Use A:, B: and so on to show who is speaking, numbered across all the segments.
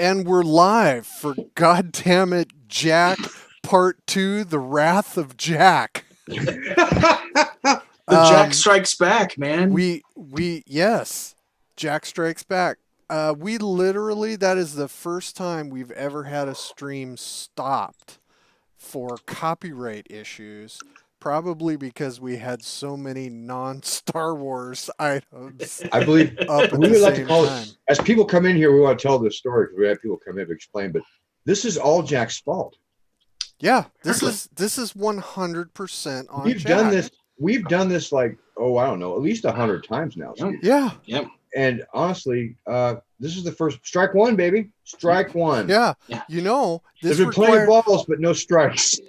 A: And we're live for Goddammit Jack Part 2, The Wrath of Jack.
B: The Jack Strikes Back, man.
A: Yes, Jack Strikes Back. We literally, that is the first time we've ever had a stream stopped for copyright issues. Probably because we had so many non-Star Wars items.
C: I believe
A: up at
C: we
A: the
C: would like to
A: same
C: call
A: time.
C: it, as people come in here, we want to tell this story because we have people come in to explain, but this is all Jack's fault.
A: Yeah, this is 100% on
C: We've
A: Jack.
C: done this like, I don't know, at least 100 times now.
B: Yep.
A: Yeah.
B: Yep.
C: And honestly, this is the first strike one, baby. Strike one.
A: Yeah.
B: Yeah.
A: You know,
C: There's been plenty of balls, but no strikes.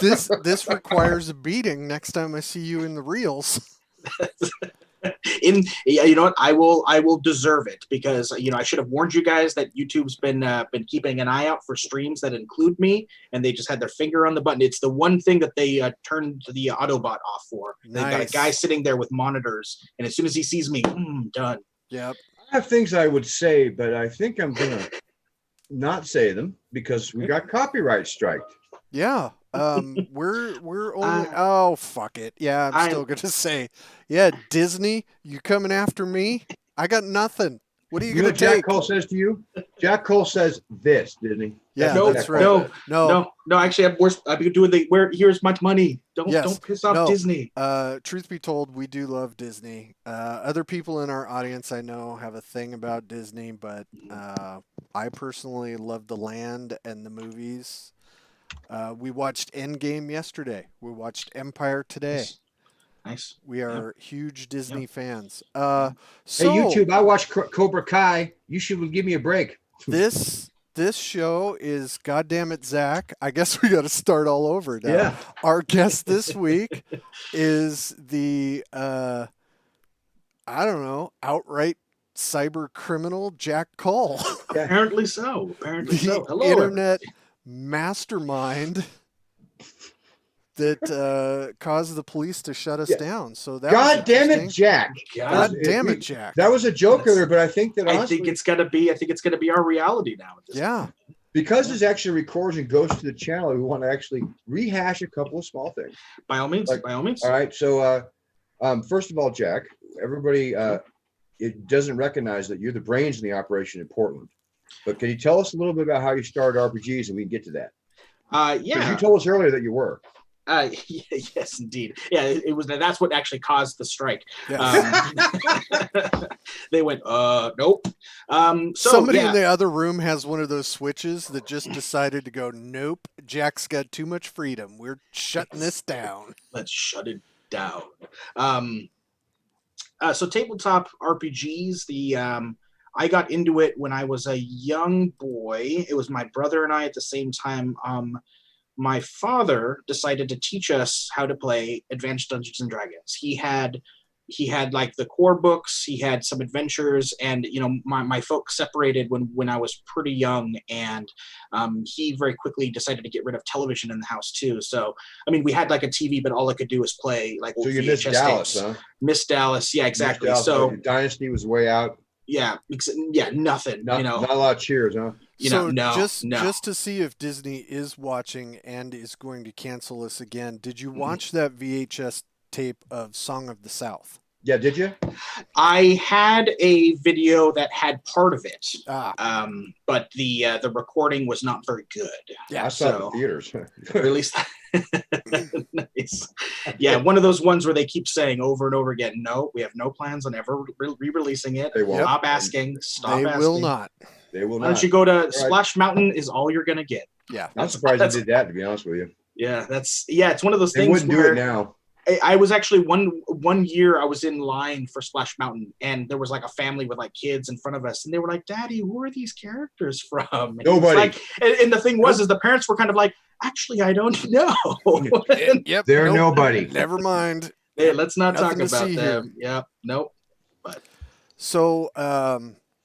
A: this requires a beating next time I see you in the reels.
B: You know what? I will deserve it because I should have warned you guys that YouTube's been keeping an eye out for streams that include me, and they just had their finger on the button. It's the one thing that they turned the Autobot off for. They've got a guy sitting there with monitors, and as soon as he sees me, done.
A: Yep.
C: I have things I would say, but I think I'm gonna not say them because we got copyright striked.
A: Yeah. We're only fuck it. Yeah, I'm still gonna say, yeah, Disney, you coming after me? I got nothing. What are you gonna
C: know what Jack
A: take?
C: Cull says to you? Jack Cull says this, didn't he?
A: Yeah,
B: No,
A: that's right.
B: No. Actually, I've been doing here's my money. Don't piss off Disney.
A: Truth be told, we do love Disney. Other people in our audience I know have a thing about Disney, but I personally love the land and the movies. We watched Endgame yesterday. We watched Empire today.
B: Nice.
A: We are huge Disney fans.
C: Hey, YouTube, I watched Cobra Kai. You should give me a break.
A: This show is Goddammit Zach. I guess we got to start all over now.
C: Yeah.
A: Our guest this week is the outright cyber criminal Jack Cull.
B: Apparently so. Hello,
A: internet mastermind that caused the police to shut us down. So that
C: God damn it, Jack!
A: God damn it, Jack!
C: That was a joke earlier, but I think that honestly,
B: I think it's gonna be our reality now.
A: Yeah.
C: Because this actually records and goes to the channel, we want to actually rehash a couple of small things.
B: By all means.
C: All right. So, first of all, Jack, everybody it doesn't recognize that you're the brains in the operation in Portland. But can you tell us a little bit about how you started RPGs, and we can get to that?
B: Yeah.
C: You told us earlier that you were.
B: Yes, indeed. Yeah, it was. That's what actually caused the strike.
A: Yes.
B: They went, nope.
A: Somebody in the other room has one of those switches that just decided to go, nope, Jack's got too much freedom. We're shutting this down.
B: Let's shut it down. So tabletop RPGs, I got into it when I was a young boy. It was my brother and I at the same time. My father decided to teach us how to play Advanced Dungeons and Dragons. He had like the core books, he had some adventures, and my folks separated when I was pretty young, and he very quickly decided to get rid of television in the house too. So I mean, we had like a TV, but all I could do was play like
C: so you
B: VHS
C: missed Dallas,
B: tapes.
C: huh?
B: Missed Dallas, yeah, exactly.
C: Dallas,
B: so
C: Dynasty was way out.
B: Yeah, nothing.
C: Not a lot of cheers, huh?
A: Just to see if Disney is watching and is going to cancel us again, did you watch that VHS tape of Song of the South?
C: Yeah, did you?
B: I had a video that had part of it, but the recording was not very good.
C: Yeah, I saw it in theaters.
B: Release Nice. Yeah, one of those ones where they keep saying over and over again, no, we have no plans on ever re-releasing it.
C: They won't.
B: Stop asking.
A: They will not.
C: They will not.
B: Why don't you go to Splash Mountain is all you're going to get.
A: Yeah.
C: I'm surprised they did that, to be honest with you.
B: Yeah, it's one of those
C: they
B: things
C: wouldn't do it now.
B: I was actually one year I was in line for Splash Mountain, and there was like a family with like kids in front of us, and they were like, "Daddy, who are these characters from?" And
C: nobody.
B: And the thing was, is the parents were kind of like, "Actually, I don't know."
A: Yep.
C: They're nobody.
A: Never mind.
B: Hey, let's not
A: Nothing
B: talk about them.
A: Here.
B: Yeah. Nope. But
A: so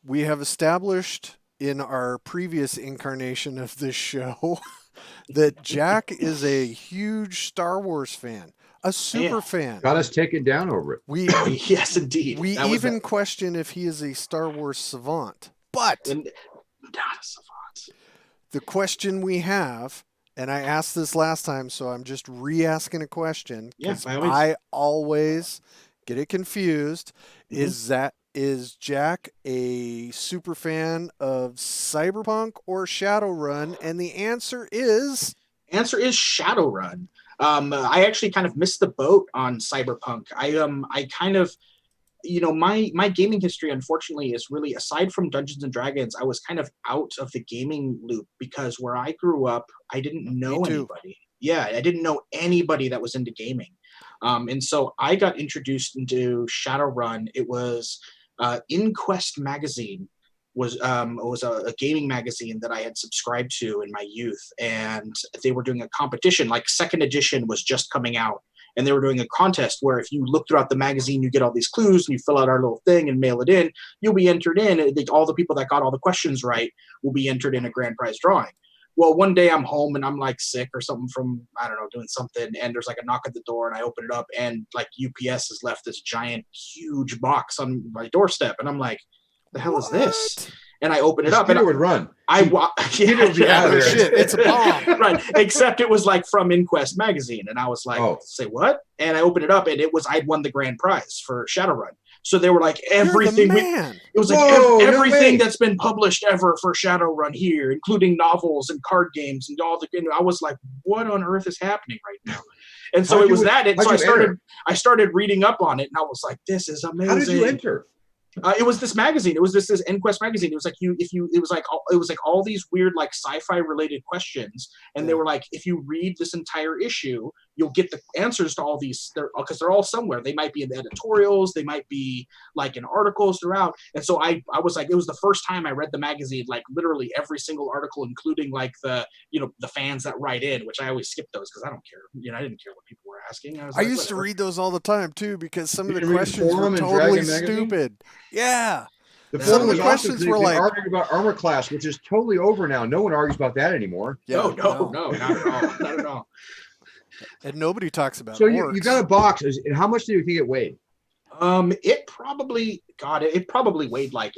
A: we have established in our previous incarnation of this show that Jack is a huge Star Wars fan. A super fan.
C: Got us taken down over it.
B: Yes, indeed.
A: We even question if he is a Star Wars savant. But
B: Data savant.
A: The question we have, and I asked this last time, so I'm just re-asking a question
B: Yeah,
A: because
B: by all means.
A: I always get it confused.
B: Mhm.
A: Is Jack a super fan of Cyberpunk or Shadowrun? And the answer is
B: Answer is Shadowrun. I actually kind of missed the boat on Cyberpunk. I kind of, my gaming history, unfortunately, is really, aside from Dungeons and Dragons, I was kind of out of the gaming loop because where I grew up, I didn't
A: me
B: know
A: too.
B: anybody. Yeah, I didn't know anybody that was into gaming, and so I got introduced into Shadowrun. It was InQuest magazine was a gaming magazine that I had subscribed to in my youth, and they were doing a competition. Like second edition was just coming out, and they were doing a contest where if you look throughout the magazine, you get all these clues, and you fill out our little thing and mail it in. You'll be entered in. All the people that got all the questions right will be entered in a grand prize drawing. Well, one day I'm home and I'm like sick or something from, I don't know, doing something, and there's like a knock at the door, and I open it up, and like UPS has left this giant, huge box on my doorstep, and I'm like, the hell is this?
A: What?
B: And I open it
C: The
B: up, and
C: mosquito would run.
B: yeah,
C: would be out of there.
A: Shit, it's a bomb.
B: right. Except it was like from InQuest magazine, and I was like,
C: Oh.
B: say what? And I opened it up, and I'd won the grand prize for Shadowrun. So they were like
A: You're the
B: everything.
A: man.
B: It was like
C: Whoa, no
B: everything
C: way.
B: that's been published ever for Shadowrun here, including novels and card games and all the. And I was like, what on earth is happening right now? And so
C: How'd
B: it was
C: you-
B: that. And
C: how'd
B: so
C: you enter?
B: I started reading up on it, and I was like, this is amazing.
C: How did you enter?
B: It was this magazine. It was this InQuest magazine. It was like it was like all these weird like sci-fi related questions, and they
A: Yeah.
B: were like, if you read this entire issue, you'll get the answers to all these. Because they're all somewhere. They might be in the editorials. They might be like in articles throughout. And so I was like, it was the first time I read the magazine, like literally every single article, including like the the fans that write in, which I always skip those because I don't care. I didn't care what people were asking.
A: I used to read those all the time too because some of
C: You
A: the
C: didn't read
A: questions were
C: Forum and
A: totally
C: Dragon magazine?
A: stupid. Yeah.
C: The
B: Some
C: forum
B: of
C: was
B: the
C: awesome
A: questions
C: 'cause
A: were
C: they
A: like-
C: argued about armor class, which is totally over now. No one argues about that anymore.
B: No, not at all. Not at all.
A: And nobody talks about
C: So
A: orcs.
C: you got a box. And how much do you think it weighed?
B: It probably it probably weighed like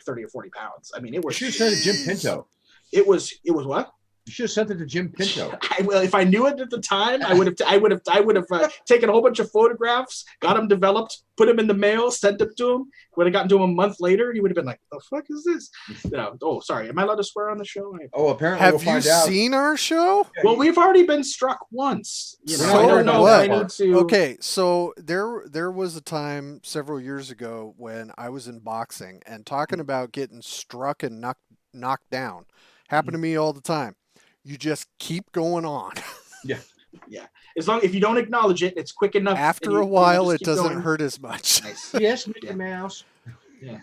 B: 30 or 40 pounds. I mean, it
C: You
B: was
C: should have sent it to Jim Pinto.
B: it was what?
C: You should have sent it to Jim Pinto.
B: Well, if I knew it at the time, I would have taken a whole bunch of photographs, got them developed, put them in the mail, sent them to him. Would have gotten to him a month later, he would have been like, "The fuck is this?" Oh, sorry. Am I allowed to swear on the show?
C: Oh, apparently
A: Have
C: we'll
A: you
C: find out.
A: seen our show?
B: Well, we've already been struck once.
C: So
B: I don't know
A: what?
B: if I need to.
A: Okay, so there was a time several years ago when I was in boxing and talking about getting struck and knocked down. Happened to me all the time. You just keep going on.
B: Yeah. As long if you don't acknowledge it, it's quick enough.
A: After a while, it doesn't hurt as much.
B: Nice.
C: Yes, Mickey
B: Yeah.
C: Mouse.
B: Yeah.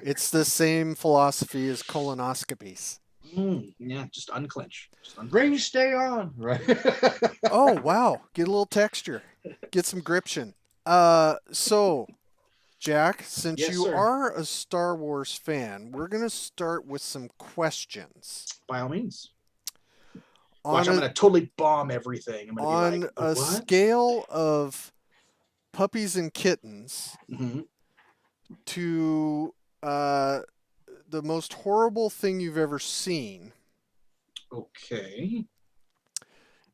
A: It's the same philosophy as colonoscopies.
B: Yeah. Just unclench.
C: Rings stay on. Right.
A: Oh wow, get a little texture, get some gription. So Jack, since
B: Yes,
A: you
B: sir.
A: are a Star Wars fan, we're gonna start with some questions.
B: By all means.
A: On
B: Watch, I'm
A: a,
B: gonna totally bomb everything. I'm gonna
A: on
B: be like,
A: a
B: what?
A: scale of puppies and kittens
B: Mhm.
A: to the most horrible thing you've ever seen,
B: Okay.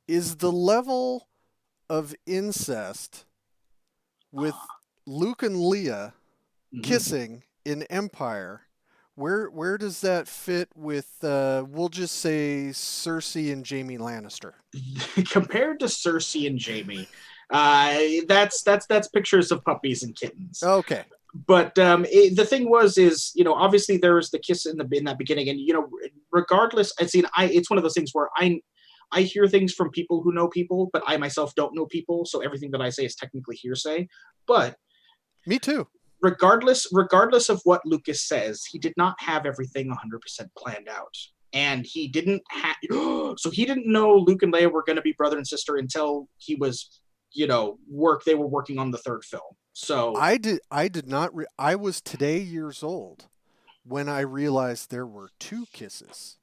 A: is the level of incest with Luke and Leia
B: Mhm.
A: kissing in Empire. Where does that fit with we'll just say Cersei and Jaime Lannister?
B: Compared to Cersei and Jamie, that's pictures of puppies and kittens.
A: Okay.
B: But the thing is obviously there was the kiss in that beginning, and regardless, it's one of those things where I hear things from people who know people, but I myself don't know people, so everything that I say is technically hearsay. But
A: Me too.
B: regardless of what Lucas says, he did not have everything 100% planned out. And he didn't have, so he didn't know Luke and Leia were going to be brother and sister until he was, they were working on the third film. So
A: I did not I was today years old when I realized there were two kisses.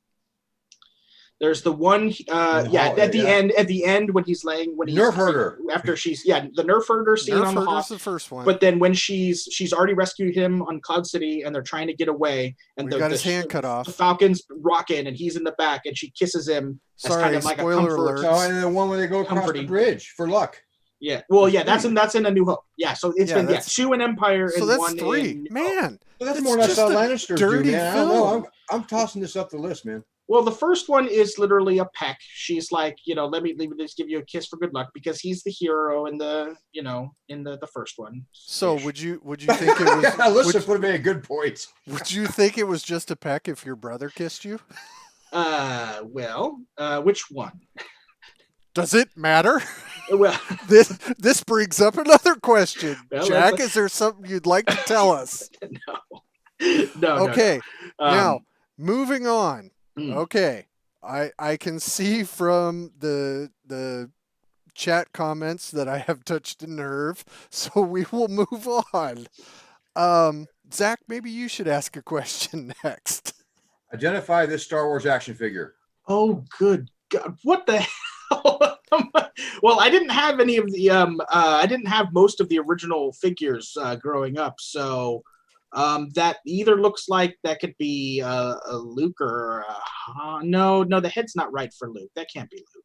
B: There's the one, at the end when he's laying, when he's
C: Nerf herder.
B: after she's the Nerf herder scene
A: Nerf
B: on the
A: herder's
B: hawk.
A: the first one.
B: But then when she's already rescued him on Cloud City and they're trying to get away, and
A: got his hand cut off.
B: The Falcon's rocking and he's in the back and she kisses him. As
A: Sorry,
B: kind of like
A: spoiler
B: a comfort.
A: alert.
C: Oh, and the one where they go across the bridge for luck.
B: Yeah, well, yeah, that's in A New Hope. Yeah, so it's been two in Empire
A: so
B: and
A: that's
B: one
A: 3.
B: in
A: Man,
C: Well, that's more or less how Lannisters do,
A: dirty
C: man. I don't know.
A: film.
C: I'm tossing this up the list, man.
B: Well, the first one is literally a peck. She's like, let me just give you a kiss for good luck because he's the hero in the first one.
A: So would you think it was?
C: Alyssa would have made a good point.
A: Would you think it was just a peck if your brother kissed you?
B: Which one?
A: Does it matter?
B: Well,
A: this brings up another question.
B: Well,
A: Jack, is there something you'd like to tell us?
B: No.
A: Okay.
B: No.
A: Now, moving on. Okay. I can see from the chat comments that I have touched a nerve, so we will move on. Zach, maybe you should ask a question next.
C: Identify this Star Wars action figure.
B: Oh, good God. What the hell? Well, I didn't have any of the I didn't have most of the original figures growing up, so that either looks like that could be a Luke or no, the head's not right for Luke. That can't be Luke.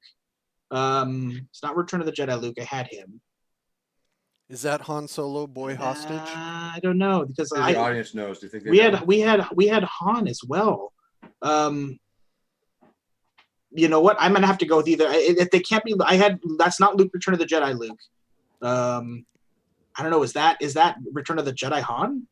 B: It's not Return of the Jedi Luke. I had him.
A: Is that Han Solo boy hostage?
B: I don't know because
C: The audience knows. Do you think
B: we had Han as well. You know what? I'm gonna have to go with either. If they can't be, that's not Luke Return of the Jedi Luke. I don't know. Is that Return of the Jedi Han?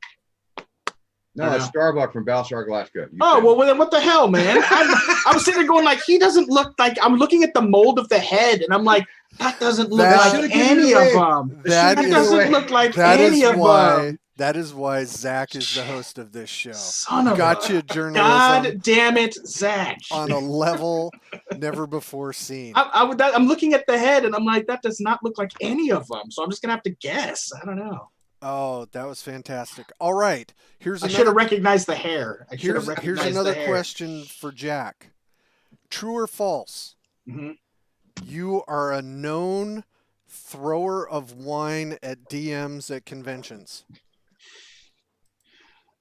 C: No, it's Starbuck from Battlestar Galactica.
B: Well, then what the hell, man? I was sitting there going like, he doesn't look like. I'm looking at the mold of the head, and I'm like, that doesn't look like any of them. That doesn't look like any of them.
A: That is why Zach is the host of this show.
B: Son of
A: Gotcha journalism.
B: God damn it, Zach.
A: On a level never before seen.
B: I'm looking at the head, and I'm like, that does not look like any of them. So I'm just gonna have to guess. I don't know.
A: Oh, that was fantastic. All right.
B: I should have recognized the hair.
A: Here's another question for Jack. True or false?
B: Mm-hmm.
A: You are a known thrower of wine at DMs at conventions.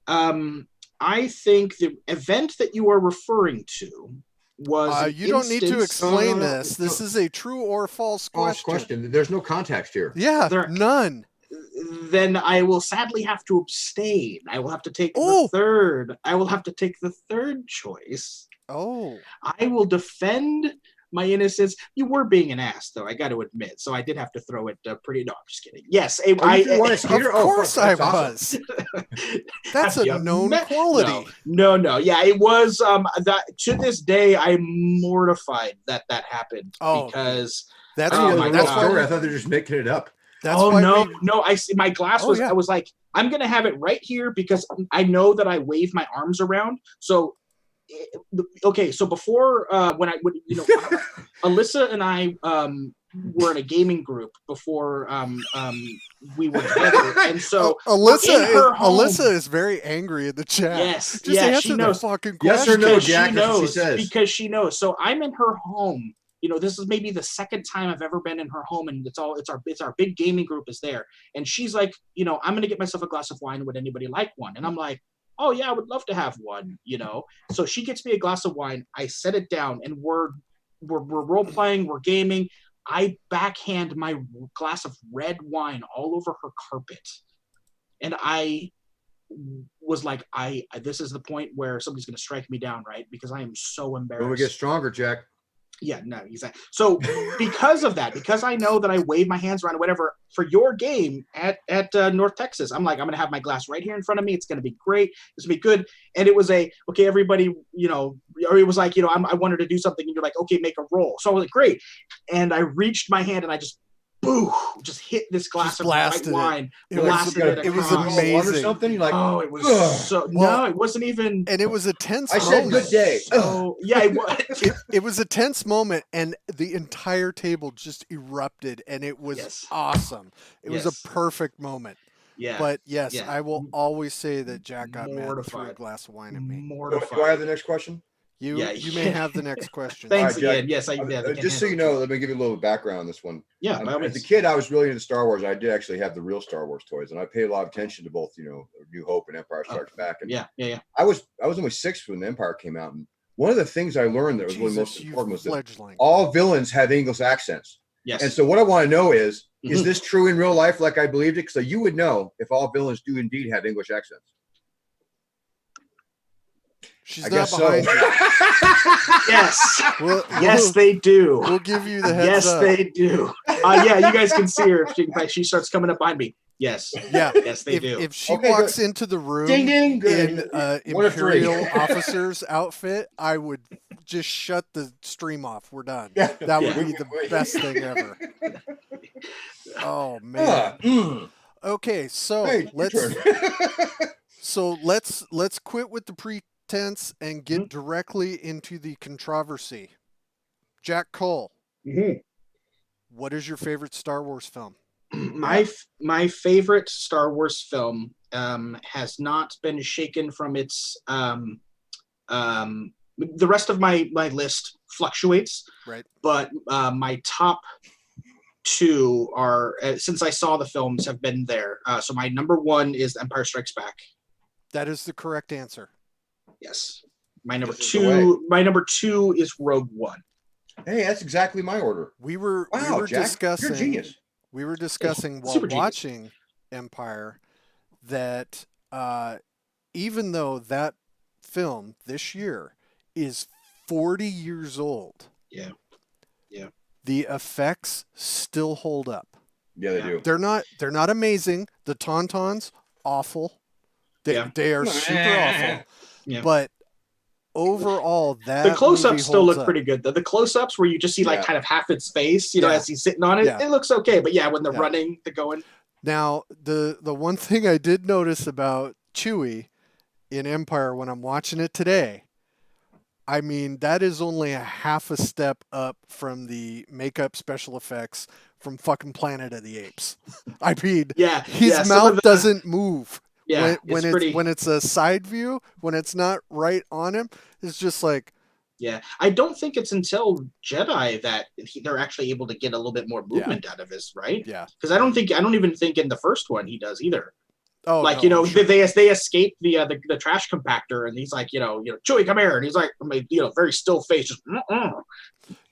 B: I think the event that you are referring to was.
A: You don't need to explain this. This is a true or false question.
C: There's no context here.
A: Yeah, none.
B: Then I will sadly have to abstain. I will have to take the third. I will have to take the third choice.
A: Oh.
B: I will defend my innocence. You were being an ass, though, I got to admit. So I did have to throw it pretty. No, I'm just kidding. Yes.
A: Of course I was. That's a known quality.
B: No. Yeah, it was. That to this day, I'm mortified that happened. Because
C: that's why I thought they're just making it up.
B: No! I see. My glass was. I was like, I'm gonna have it right here because I know that I wave my arms around. So, okay. So before when Alyssa and I were in a gaming group before we were together, and so
A: Alyssa is very angry in the chat.
B: Yes,
A: just answer the fucking question.
C: Yes or no, Jack?
B: She knows because she knows. So I'm in her home. This is maybe the second time I've ever been in her home, and it's our big gaming group is there. And she's like, I'm gonna get myself a glass of wine. Would anybody like one? And I'm like, oh yeah, I would love to have one. So she gets me a glass of wine. I set it down, and we're role playing, we're gaming. I backhand my glass of red wine all over her carpet, and I was like, this is the point where somebody's gonna strike me down, right? Because I am so embarrassed.
C: When we get stronger, Jack.
B: Yeah, no, exactly. So because of that, because I know that I wave my hands around or whatever for your game at North Texas, I'm like, I'm gonna have my glass right here in front of me. It's gonna be great. It's gonna be good. And it was everybody, or it was like, I wanted to do something, and you're like, okay, make a roll. So I was like, great. And I reached my hand and I just just hit this glass of white wine.
A: It was amazing.
C: Or something? You're like,
B: it was no, it wasn't even.
A: And it was a tense
C: moment. I said good day.
B: So, yeah, it was.
A: It was a tense moment, and the entire table just erupted, and it was awesome. It was a perfect moment.
B: Yeah.
A: But yes, I will always say that Jack got mad and threw a glass of wine at me.
C: Do I have the next question?
A: You may have the next question.
B: Thanks,
C: All right, Jack.
B: Ian. Yes, I
C: Just so you know, let me give you a little background on this one.
B: Yeah, by all
C: As a
B: means.
C: kid, I was really into Star Wars. I did actually have the real Star Wars toys, and I paid a lot of attention to both, New Hope and Empire Strikes Back. And
B: Yeah.
C: I was only 6 when the Empire came out, and one of the things I learned that was really most important was that
A: fledgling.
C: all villains have English accents.
B: Yes.
C: And so what I want to know is this true in real life like I believed it? So you would know if all villains do indeed have English accents.
A: She's
C: I
A: not
C: guess
A: behind
C: so.
A: you.
B: Yes.
A: We'll,
B: They do.
A: We'll give you the heads up.
B: Yes, they do. Yeah, you guys can see her if she starts coming up behind me. Yes.
A: Yeah.
B: Yes, they do.
A: If she walks into the room
C: Ding, ding, good.
A: in
C: One of three.
A: Imperial officer's outfit, I would just shut the stream off. We're done.
C: Yeah.
A: That would be the best thing ever. Oh man. Okay, so
C: Hey,
A: let's quit with the pretense and get directly into the controversy. Jack Cull, what is your favorite Star Wars film?
B: My favorite Star Wars film has not been shaken from its the rest of my list fluctuates,
A: right?
B: But my top 2 are since I saw the films have been there. So my number 1 is Empire Strikes Back.
A: That is the correct answer.
B: Yes. My number 2 is Rogue One.
C: Hey, that's exactly my order.
A: We were
C: Jack,
A: discussing.
C: you're a genius.
A: We were discussing while watching Empire that even though that film this year is 40 years old, the effects still hold up.
C: Yeah, they do.
A: They're not amazing. The Tauntauns, awful. They are super awful.
B: Yeah.
A: But overall, that
B: the close-ups still look
A: up.
B: pretty good. The close-ups where you just see like kind of half its face, as he's sitting on it, it looks okay. But when they're running, they're going.
A: Now, the one thing I did notice about Chewie in Empire when I'm watching it today, I mean, that is only a half a step up from the makeup special effects from fucking Planet of the Apes. I mean, his mouth doesn't move.
B: Yeah,
A: when it's a side view, when it's not right on him, it's just like.
B: Yeah, I don't think it's until Jedi that they're actually able to get a little bit more movement out of his, right?
A: Yeah,
B: because I don't even think in the first one he does either.
A: Oh,
B: like
A: no, sure.
B: they escape the trash compactor, and he's like, Chewie, come here, and he's like, very still face, just.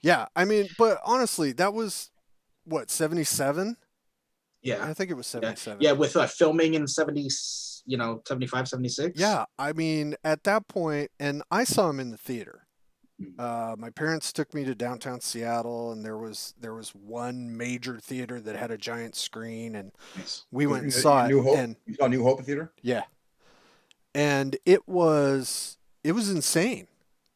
A: Yeah, I mean, but honestly, that was what 77.
B: Yeah,
A: I think it was 77.
B: Yeah, with filming in 75, 76.
A: Yeah, I mean, at that point, and I saw him in the theater. My parents took me to downtown Seattle, and there was one major theater that had a giant screen, and we went and saw it. And
C: you saw New Hope theater?
A: Yeah, and it was insane.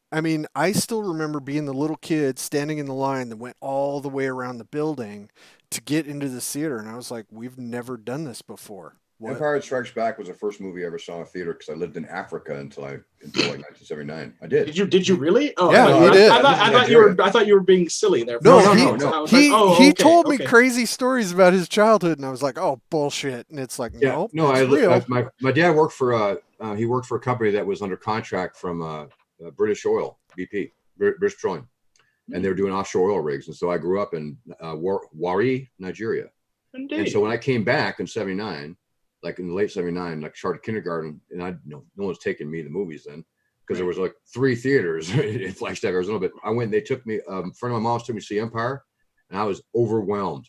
A: I mean, I still remember being the little kid standing in the line that went all the way around the building to get into the theater, and I was like, "We've never done this before." What?
C: Empire Strikes Back was the first movie I ever saw in a theater because I lived in Africa until like 1979. I did.
B: Did you really? Oh,
A: yeah,
B: you
A: did.
B: I thought you were being silly there.
A: No. He told me crazy stories about his childhood, and I was like, "Oh, bullshit!" And it's like, no, real.
C: My dad worked for a company that was under contract from British Oil, BP, British Petroleum, and they were doing offshore oil rigs. And so I grew up in Warri, Nigeria.
B: Indeed.
C: And so when I came back in '79. Like in the late '79, like started kindergarten, and no one's taking me to the movies then because there was like 3 theaters in Flagstaff, Arizona. But I went, they took me, a friend of my mom's took me to see Empire, and I was overwhelmed.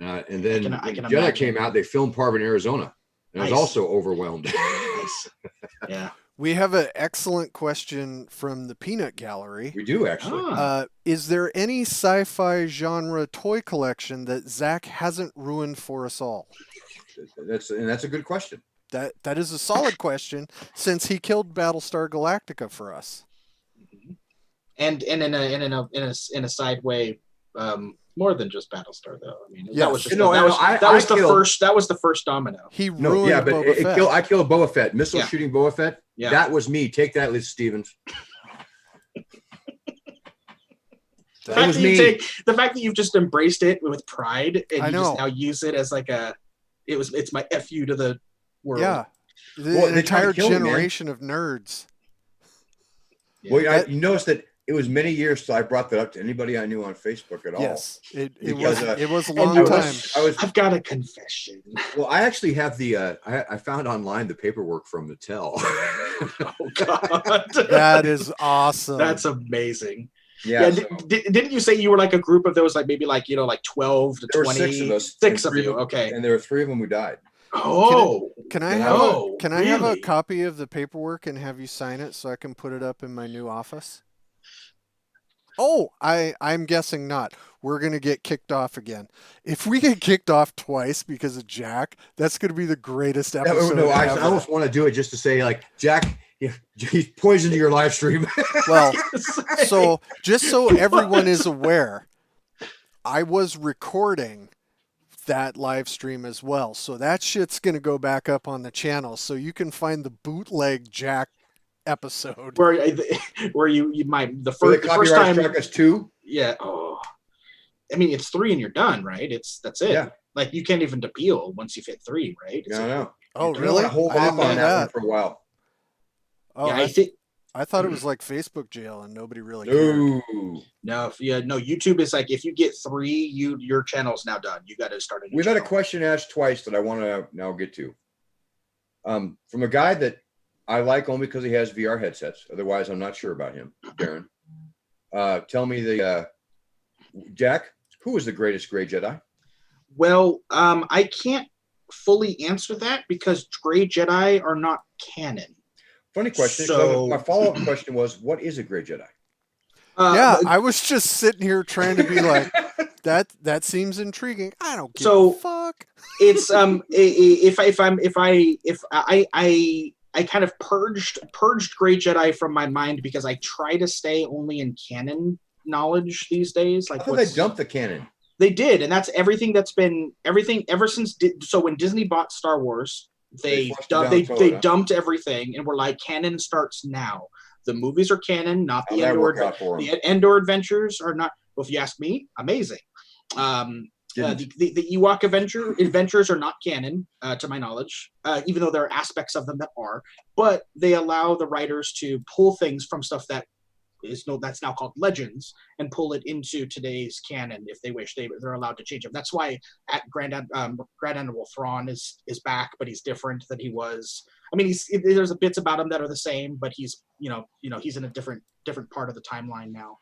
C: And then when Jedi came out, they filmed part of it in Arizona, and I was also overwhelmed.
B: Nice. Yeah.
A: We have an excellent question from the Peanut Gallery.
C: We do, actually.
A: Is there any sci-fi genre toy collection that Zach hasn't ruined for us all?
C: That's a good question.
A: That is a solid question since he killed Battlestar Galactica for us.
B: And in a side way, more than just Battlestar though. I mean, that was the first domino.
A: He ruined Boba Fett.
C: I killed Boba Fett. Missile shooting Boba Fett. Yeah. That was me. Take that, Liz Stevens.
B: The fact that you've just embraced it with pride and you just now use it as like it's my FU to the world.
A: Yeah. An entire generation of nerds.
B: Yeah.
C: Well, you noticed that it was many years till I brought that up to anybody I knew on Facebook at all.
A: Yes, it
C: Because,
A: was it was a
B: and
A: long
B: you
A: time.
B: I've got a confession.
C: Well, I actually have the I found online the paperwork from Mattel.
B: Oh God,
A: That is awesome.
B: that's amazing.
C: Yeah,
B: Yeah,
C: so
B: didn't you say you were like a group of those, like maybe like 12 to
C: there were
B: 20?
C: 6 of us.
B: Six
C: and
B: of you, okay.
C: And there were 3 of them who died.
B: Oh,
A: Can I
C: And
A: have
B: Oh,
A: can I have a
B: really?
A: copy of the paperwork and have you sign it so I can put it up in my new office? Oh, I'm guessing not. We're gonna get kicked off again. If we get kicked off twice because of Jack, that's gonna be the greatest episode
C: No, I
A: ever.
C: almost want to do it just to say, like, Jack, he's poisoned your live stream.
A: Well, so just so everyone is aware, I was recording that live stream as well. So that shit's going to go back up on the channel. So you can find the bootleg Jack episode.
B: where you might the
C: For the
B: first
C: copyright
B: time.
C: struck us 2.
B: Yeah. Oh, I mean, it's 3 and you're done, right? That's it.
C: Yeah.
B: Like you can't even appeal once you've hit 3, right? It's
C: No,
B: like,
C: no.
A: Oh,
C: You
A: really?
C: want to hold
A: I
C: off
A: didn't
C: on
A: know
C: that one
A: that.
C: for a while.
A: Oh,
B: yeah, I think
A: I thought it was like Facebook jail and nobody really cared.
C: No.
B: no. YouTube is like if you get 3, your channel's now done. You got to start a new
C: We've had a
B: channel.
C: question asked twice that I want to now get to. From a guy that I like only because he has VR headsets. Otherwise, I'm not sure about him. Darren, tell me Jack, who is the greatest Gray Jedi?
B: Well, I can't fully answer that because Gray Jedi are not canon.
C: Funny question.
B: So-
C: My follow-up question was, what is a Gray Jedi?
A: Yeah,
B: But-
A: I was just sitting here trying to be like, that seems intriguing. I don't give
B: So-
A: a fuck.
B: it's I kind of purged Gray Jedi from my mind because I try to stay only in canon knowledge these days.
C: I
B: Like
C: thought they dumped the canon.
B: They did, and that's everything that's been everything ever since. So when Disney bought Star Wars, they
C: flushed it down the toilet, huh?
B: dumped everything, and we're like, canon starts now. The movies are canon, not
C: How'd
B: the
C: that
B: Endor.
C: work out for 'em?
B: The Endor adventures are not. Well, if you ask me, amazing. The Ewok adventures are not canon, to my knowledge, even though there are aspects of them that are. But they allow the writers to pull things from stuff that's now called legends and pull it into today's canon if they wish. They're allowed to change them. That's why Grand Admiral Thrawn is back, but he's different than he was. I mean, there's bits about him that are the same, but he's he's in a different part of the timeline now.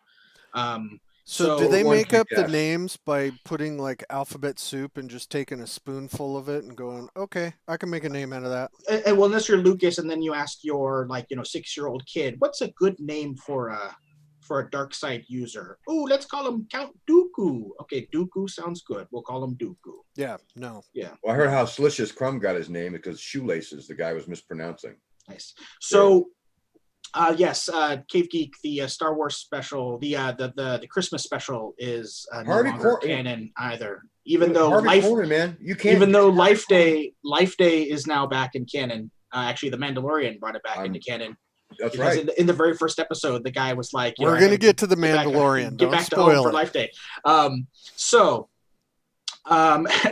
A: So did they
C: one
A: make
C: quick
A: up the
C: guess.
A: names by putting like alphabet soup and just taking a spoonful of it and going, okay, I can make a name out of that?
B: And well, unless you're Lucas, and then you ask your 6-year-old kid, what's a good name for a dark side user? Oh, let's call him Count Dooku. Okay, Dooku sounds good. We'll call him Dooku.
A: Yeah, no.
B: Yeah,
C: Well, I heard how Silicious Crumb got his name because shoelaces the guy was mispronouncing.
B: nice. So, yes, Cave Geek, the Star Wars special, the Christmas special is no
C: Harvey
B: longer
C: Cor-
B: canon either. Even though
C: Harvey Korman, man, you can't.
B: even though Life Day is now back in canon. Actually, The Mandalorian brought it back into canon.
C: That's
B: Because
C: right.
B: in the very first episode, the guy was like,
A: We're going to get to the Mandalorian.
B: Get
A: Don't
B: back to home
A: spoil
B: for
A: it.
B: Life Day.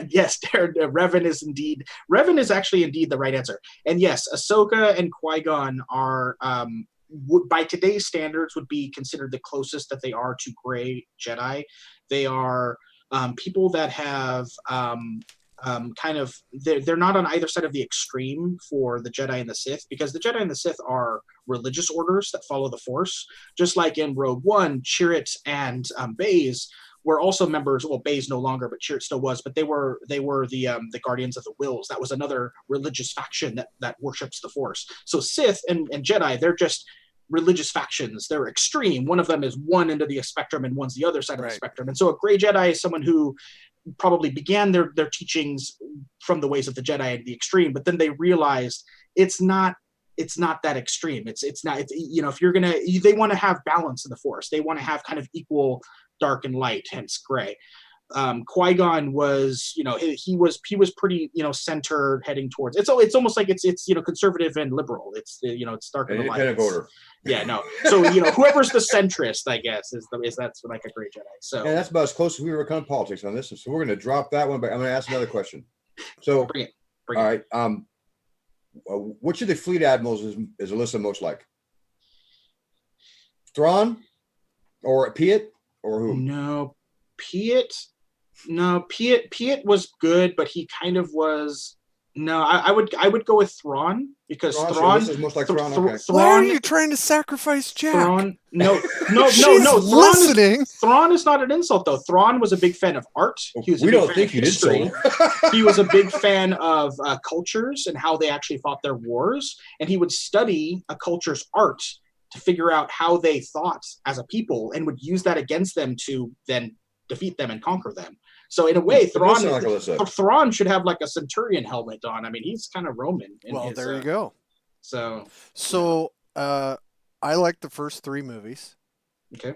B: Yes, Revan is actually indeed the right answer. And yes, Ahsoka and Qui-Gon are, by today's standards, would be considered the closest that they are to Gray Jedi. They are people that have they're not on either side of the extreme for the Jedi and the Sith, because the Jedi and the Sith are religious orders that follow the Force. Just like in Rogue One, Chirrut and Baze were also members. Well, Baze no longer, but Chirrut still was. But they were the Guardians of the Wills. That was another religious faction that worships the Force. So Sith and Jedi, they're just religious factions. They're extreme. One of them is one end of the spectrum and one's the other side of the spectrum. And so a Gray Jedi is someone who probably began their teachings from the ways of the Jedi at the extreme, but then they realized it's not that extreme. It's not, if you're gonna, they want to have balance in the Force. They want to have kind of equal dark and light, hence gray. Qui-Gon was, he was pretty, centered, heading towards. It's almost like it's conservative and liberal. It's it's dark and light.
C: Independent voter.
B: Yeah, no. So whoever's the centrist, I guess, is that's like a Gray Jedi. So
C: And that's about as close as we ever come to politics on this one. So we're going to drop that one, but I'm going to ask another question. So,
B: bring it.
C: all right. Which of the fleet admirals is Alyssa most like? Thrawn or Piet or who?
B: No, Piet. No, Piet was good, but he kind of was. No, I would go with Thrawn because
C: Thrawn, so
B: Thrawn.
C: this is most like Thrawn. Okay.
A: Why are
B: Thrawn.
A: you trying to sacrifice Jack?
B: Thrawn. No.
A: She's
B: Thrawn
A: listening.
B: Thrawn is not an insult though. Thrawn was a big fan of art. He was a
C: We
B: big
C: don't
B: fan
C: think
B: of
C: you did
B: history.
C: so.
B: He was a big fan of cultures and how they actually fought their wars, and he would study a culture's art to figure out how they thought as a people, and would use that against them to then defeat them and conquer them. So in a way,
C: It does sound like Alyssa.
B: Thrawn should have like a Centurion helmet on. I mean, he's kind of Roman.
A: Well, there you go.
B: So
A: I like the first 3 movies.
B: okay,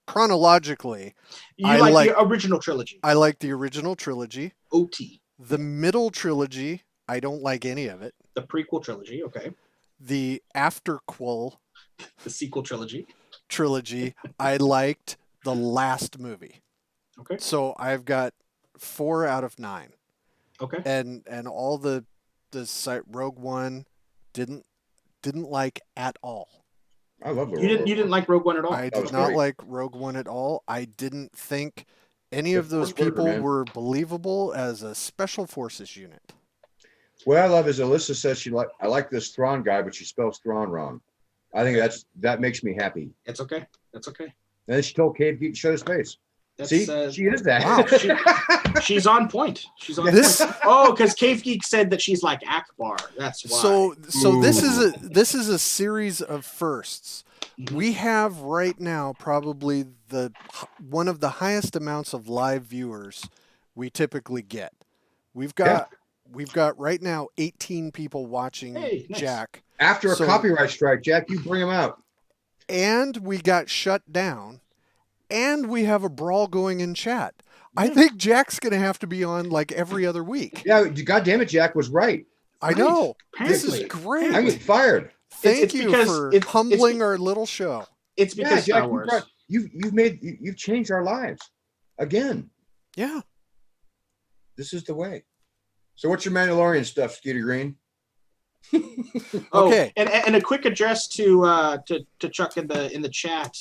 A: chronologically,
B: you
A: I
B: like
A: like-
B: the original trilogy?
A: I like the original trilogy.
B: OT,
A: The middle trilogy, I don't like any of it.
B: the prequel trilogy. Okay,
A: The after Cull
B: the sequel trilogy.
A: trilogy, I liked the last movie.
B: Okay,
A: So I've got 4 out of 9.
B: okay.
A: And all the Rogue One didn't like at all.
C: I love the
B: You didn't like Rogue One at all.
A: I
C: That was
A: did not
C: great.
A: like Rogue One at all. I didn't think any
C: The
A: of those
C: Force worker,
A: people
C: man.
A: were believable as a special forces unit.
C: What I love is Alyssa says I like this Thrawn guy, but she spells Thrawn wrong. I think that makes me happy.
B: It's okay. That's okay.
C: And then she told Cave Geek to shut his face.
B: That's,
C: See, she is that.
A: Wow.
B: She's on point. She's on
A: This-
B: point. Oh, because Cave Geek said that she's like Akbar. That's why.
A: So this
C: Ooh.
A: is a series of firsts.
B: Mhm.
A: We have right now probably one of the highest amounts of live viewers we typically get. We've got right now 18 people watching
B: Hey, nice.
A: Jack,
C: After a
A: So-
C: copyright strike, Jack, you bring him out.
A: and we got shut down, and we have a brawl going in chat. I think Jack's going to have to be on like every other week.
C: Yeah, God damn it, Jack was right.
A: I know. This is
B: Apparently.
A: great.
C: I get fired.
A: Thank
B: it's
A: you
B: because
A: for
B: it's-
A: humbling our little show.
B: It's because Star
C: Jack,
B: Wars.
C: you've changed our lives again.
A: Yeah.
C: This is the way. So what's your Mandalorian stuff, Skeeter Green?
B: Oh,
A: Okay.
B: and a quick address to Chuck in the chat.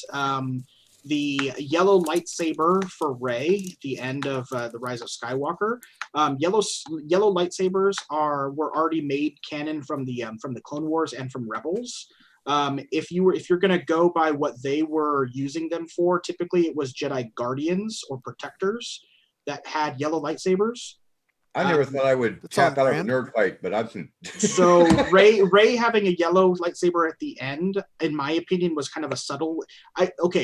B: The yellow lightsaber for Rey at the end of the Rise of Skywalker. Yellow lightsabers were already made canon from the Clone Wars and from Rebels. If you're gonna go by what they were using them for, typically it was Jedi Guardians or Protectors that had yellow lightsabers.
C: I never thought I would
A: It's
C: tap
A: on
C: out of a
A: brand.
C: nerd fight, but I've been.
B: So Rey having a yellow lightsaber at the end, in my opinion, was kind of a subtle.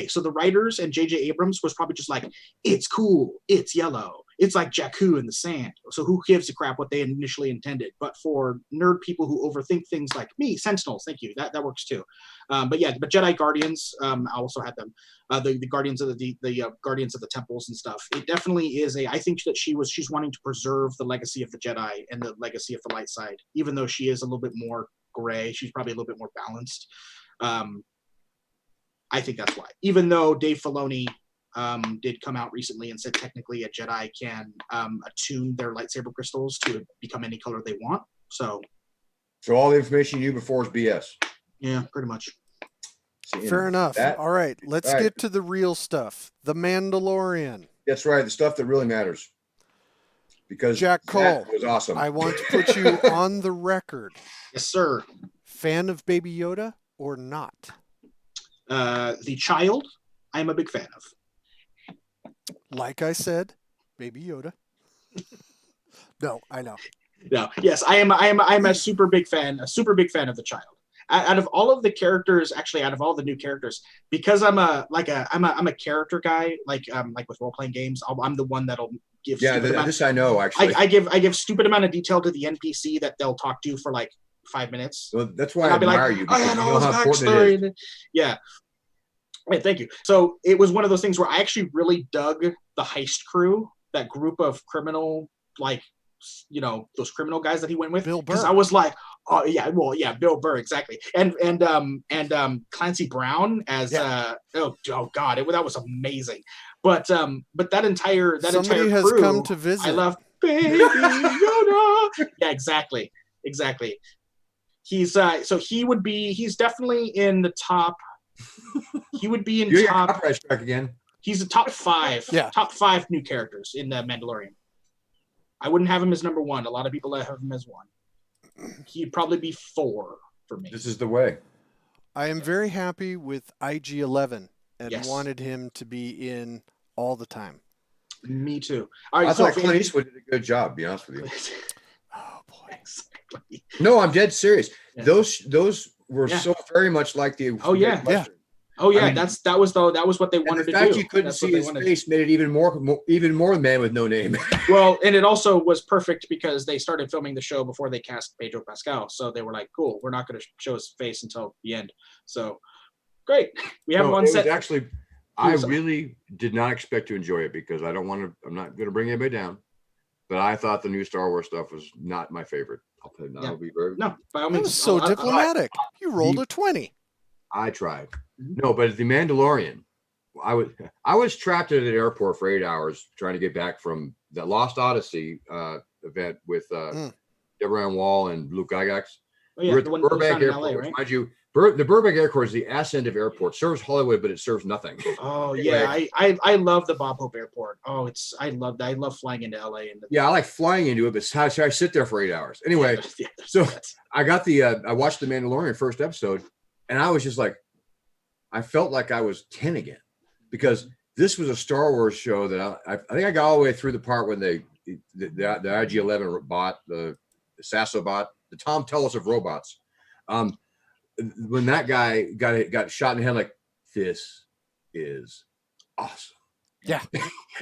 B: So the writers and J.J. Abrams was probably just like, it's cool, it's yellow, it's like Jakku in the sand. So who gives a crap what they initially intended? But for nerd people who overthink things like me, Sentinels, thank you, that works too. But Jedi Guardians, I also had them. The Guardians of the Guardians of the Temples and stuff. It definitely is I think that she's wanting to preserve the legacy of the Jedi and the legacy of the light side, even though she is a little bit more gray. She's probably a little bit more balanced. I think that's why. Even though Dave Filoni did come out recently and said technically a Jedi can attune their lightsaber crystals to become any color they want. So
C: all the information you knew before is BS.
B: yeah, pretty much.
C: See,
A: Fair enough.
C: that-
A: All right, let's
C: All right.
A: get to the real stuff. The Mandalorian.
C: That's right. The stuff that really matters. Because
A: Jack
C: that
A: Cull.
C: was awesome.
A: I want to put you on the record.
B: Yes, sir.
A: Fan of Baby Yoda or not?
B: The child, I'm a big fan of.
A: Like I said, Baby Yoda. No, I know.
B: No, yes, I'm a super big fan of the child. Out of all of the characters, actually, out of all the new characters, because I'm a character guy, like with role playing games, I'm the one that'll give.
C: yeah, this I know actually.
B: I give stupid amount of detail to the NPC that they'll talk to for like 5 minutes.
C: Well, that's why
B: And
C: I
B: I'll be
C: admire
B: like,
C: you.
B: I
C: Because
B: had
C: you
B: all
C: know
B: this
C: how important it is.
B: backstory. Yeah. Right, thank you. So it was one of those things where I actually really dug the heist crew, that group of criminal, like, those criminal guys that he went with.
A: Bill
B: Because
A: Burr.
B: I was like, oh yeah, well yeah, Bill Burr exactly, and Clancy Brown as oh god, that was amazing. But that entire
A: Somebody has
B: crew,
A: come to visit.
B: I love Baby Yoda. Yeah, exactly. He's so he's definitely in the top. He would be in
C: You're
B: top.
C: copyright strike again.
B: He's a top 5.
A: Yeah.
B: Top 5 new characters in the Mandalorian. I wouldn't have him as number 1. A lot of people have him as 1. He'd probably be 4 for me.
C: This is the way.
A: I am very happy with IG-11 and
B: Yes.
A: wanted him to be in all the time.
B: Me too. All right,
C: I
B: so
C: thought Clint Eastwood did a good job, to be honest with you.
A: Oh boy.
B: Exactly.
C: No, I'm dead serious.
B: Yeah.
C: Those were
B: Yeah.
C: so very much like the
B: Oh, yeah.
C: Western.
B: Oh yeah,
C: I mean,
B: that was what they
C: And
B: wanted
C: the
B: to
C: fact
B: do.
C: you couldn't
B: That's
C: see
B: what they
C: his
B: wanted.
C: face made it even more man with no name.
B: Well, and it also was perfect because they started filming the show before they cast Pedro Pascal, so they were like, "Cool, we're not going to show his face until the end." So great, we have him on
C: it
B: set.
C: was actually, I
B: was-
C: really did not expect to enjoy it because I'm not going to bring anybody down, but I thought the new Star Wars stuff was not my favorite. I'll be very.
B: No, by all
A: That
B: means.
A: was so
B: I-
A: diplomatic. You rolled a 20.
C: I tried.
B: Mhm.
C: No, but the Mandalorian, I was trapped at an airport for 8 hours trying to get back from the Lost Odyssey event with Deborah Ann Wall and Luke Gygax.
B: Oh, yeah,
C: We're at
B: the
C: the
B: one we
C: Burbank
B: found in
C: Airport,
B: LA,
C: which,
B: right?
C: mind you, the Burbank Airport is the ass end of airport. Serves Hollywood, but it serves nothing.
B: Oh
C: Anyway.
B: yeah, I love the Bob Hope Airport. Oh, I love flying into LA and
C: Yeah, I like flying into it, but how should I sit there for 8 hours? Anyway, so I got I watched the Mandalorian first episode, and I was just like, I felt like I was 10 again because this was a Star Wars show that I think I got all the way through the part when the IG-11 bot, the Sasso bot, the Tom Telus of robots. When that guy got shot in the head, like, this is awesome.
A: Yeah.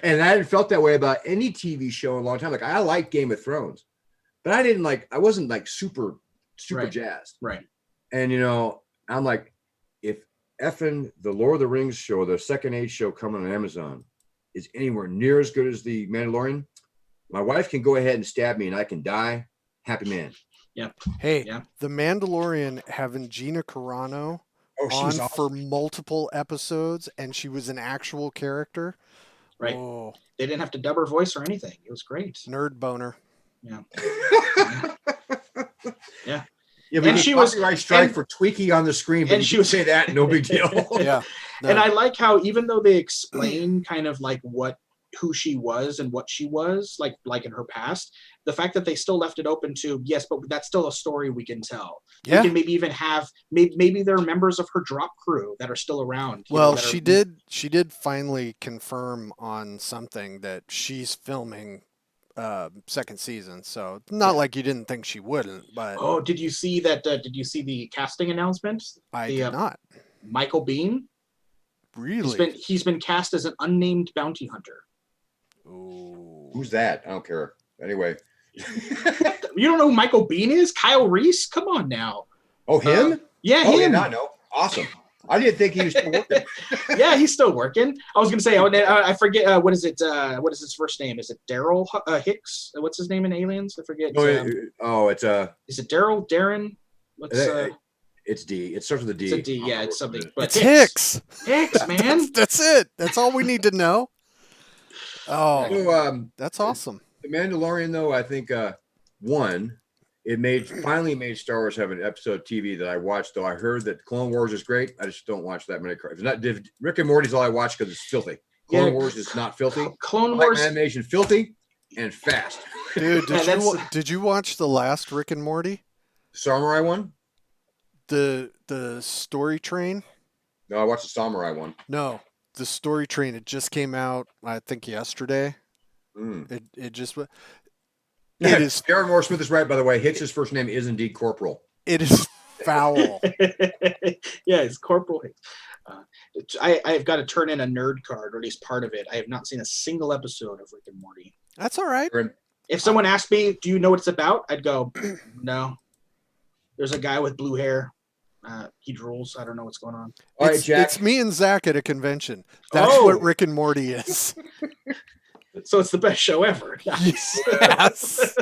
C: And I hadn't felt that way about any TV show in a long time. Like, I like Game of Thrones, but I wasn't like super
B: Right.
C: jazzed.
B: Right.
C: And, I'm like, if effing the Lord of the Rings show, the second age show coming on Amazon is anywhere near as good as the Mandalorian, my wife can go ahead and stab me and I can die. Happy man.
A: Hey,
B: Yeah.
A: The Mandalorian having Gina Carano on for multiple episodes, and she was an actual character.
B: Right.
A: Oh,
B: They didn't have to dub her voice or anything. It was great.
A: nerd boner.
B: Yeah.
C: Yeah,
B: And
C: but
B: she
C: she
B: was-
C: was strike
B: and-
C: for tweaking on the screen, but
B: and
C: you
B: she
C: can
B: was-
C: say that, no big deal.
A: Yeah. No.
B: And I like how even though they explain kind of like who she was and what she was like in her past, the fact that they still left it open to yes, but that's still a story we can tell.
A: Yeah.
B: We can maybe even have maybe there are members of her drop crew that are still around.
A: Well,
B: that are-
A: she did finally confirm on something that she's filming second season. So not like you didn't think she wouldn't, but
B: Oh, did you see that? Did you see the casting announcement?
A: I
B: the,
A: did not.
B: Michael Biehn.
A: Really?
B: He's been cast as an unnamed bounty hunter.
A: Ooh.
C: Who's that? I don't care. Anyway.
B: You don't know who Michael Biehn is? Kyle Reese? Come on now.
C: Oh, him?
B: Yeah,
C: Oh, yeah,
B: him.
C: not know. Awesome. I didn't think he was still working.
B: Yeah, he's still working. I was gonna say, I forget what is it? What is his first name? Is it Daryl Hicks? What's his name in Aliens? I forget.
C: It's
B: Is it Daryl? Darren? What's
C: it's D. It starts with a D.
B: it's a D. Yeah, it's something. But
A: It's Hicks.
B: Hicks, man.
A: That's it. That's all we need to know. Oh,
C: So,
A: that's awesome.
C: The Mandalorian, though, I think it finally made Star Wars have an episode of TV that I watched. Though I heard that Clone Wars is great, I just don't watch that many. Rick and Morty's all I watch because it's filthy. Clone Wars is not filthy.
B: Clone
C: I like
B: Wars.
C: animation filthy and fast.
A: Dude,
B: Yeah,
A: did you watch the last Rick and Morty?
C: Samurai one?
A: The story train?
C: No, I watched the Samurai one.
A: No, the story train. It just came out, I think, yesterday.
C: Mm.
A: It just it is
C: Darren Moore Smith is right, by the way. Hicks' first name is indeed Corporal.
A: it is foul.
B: Yeah, it's Corporal Hicks. I've got to turn in a nerd card, or at least part of it. I have not seen a single episode of Rick and Morty.
A: That's all right.
B: If someone asked me, "Do you know what it's about?" I'd go, "No." There's a guy with blue hair. He drools. I don't know what's going on.
C: All right,
A: It's,
C: Jack.
A: it's me and Zach at a convention. That's
B: Oh.
A: what Rick and Morty is.
B: So it's the best show ever. Nice.
A: Yes,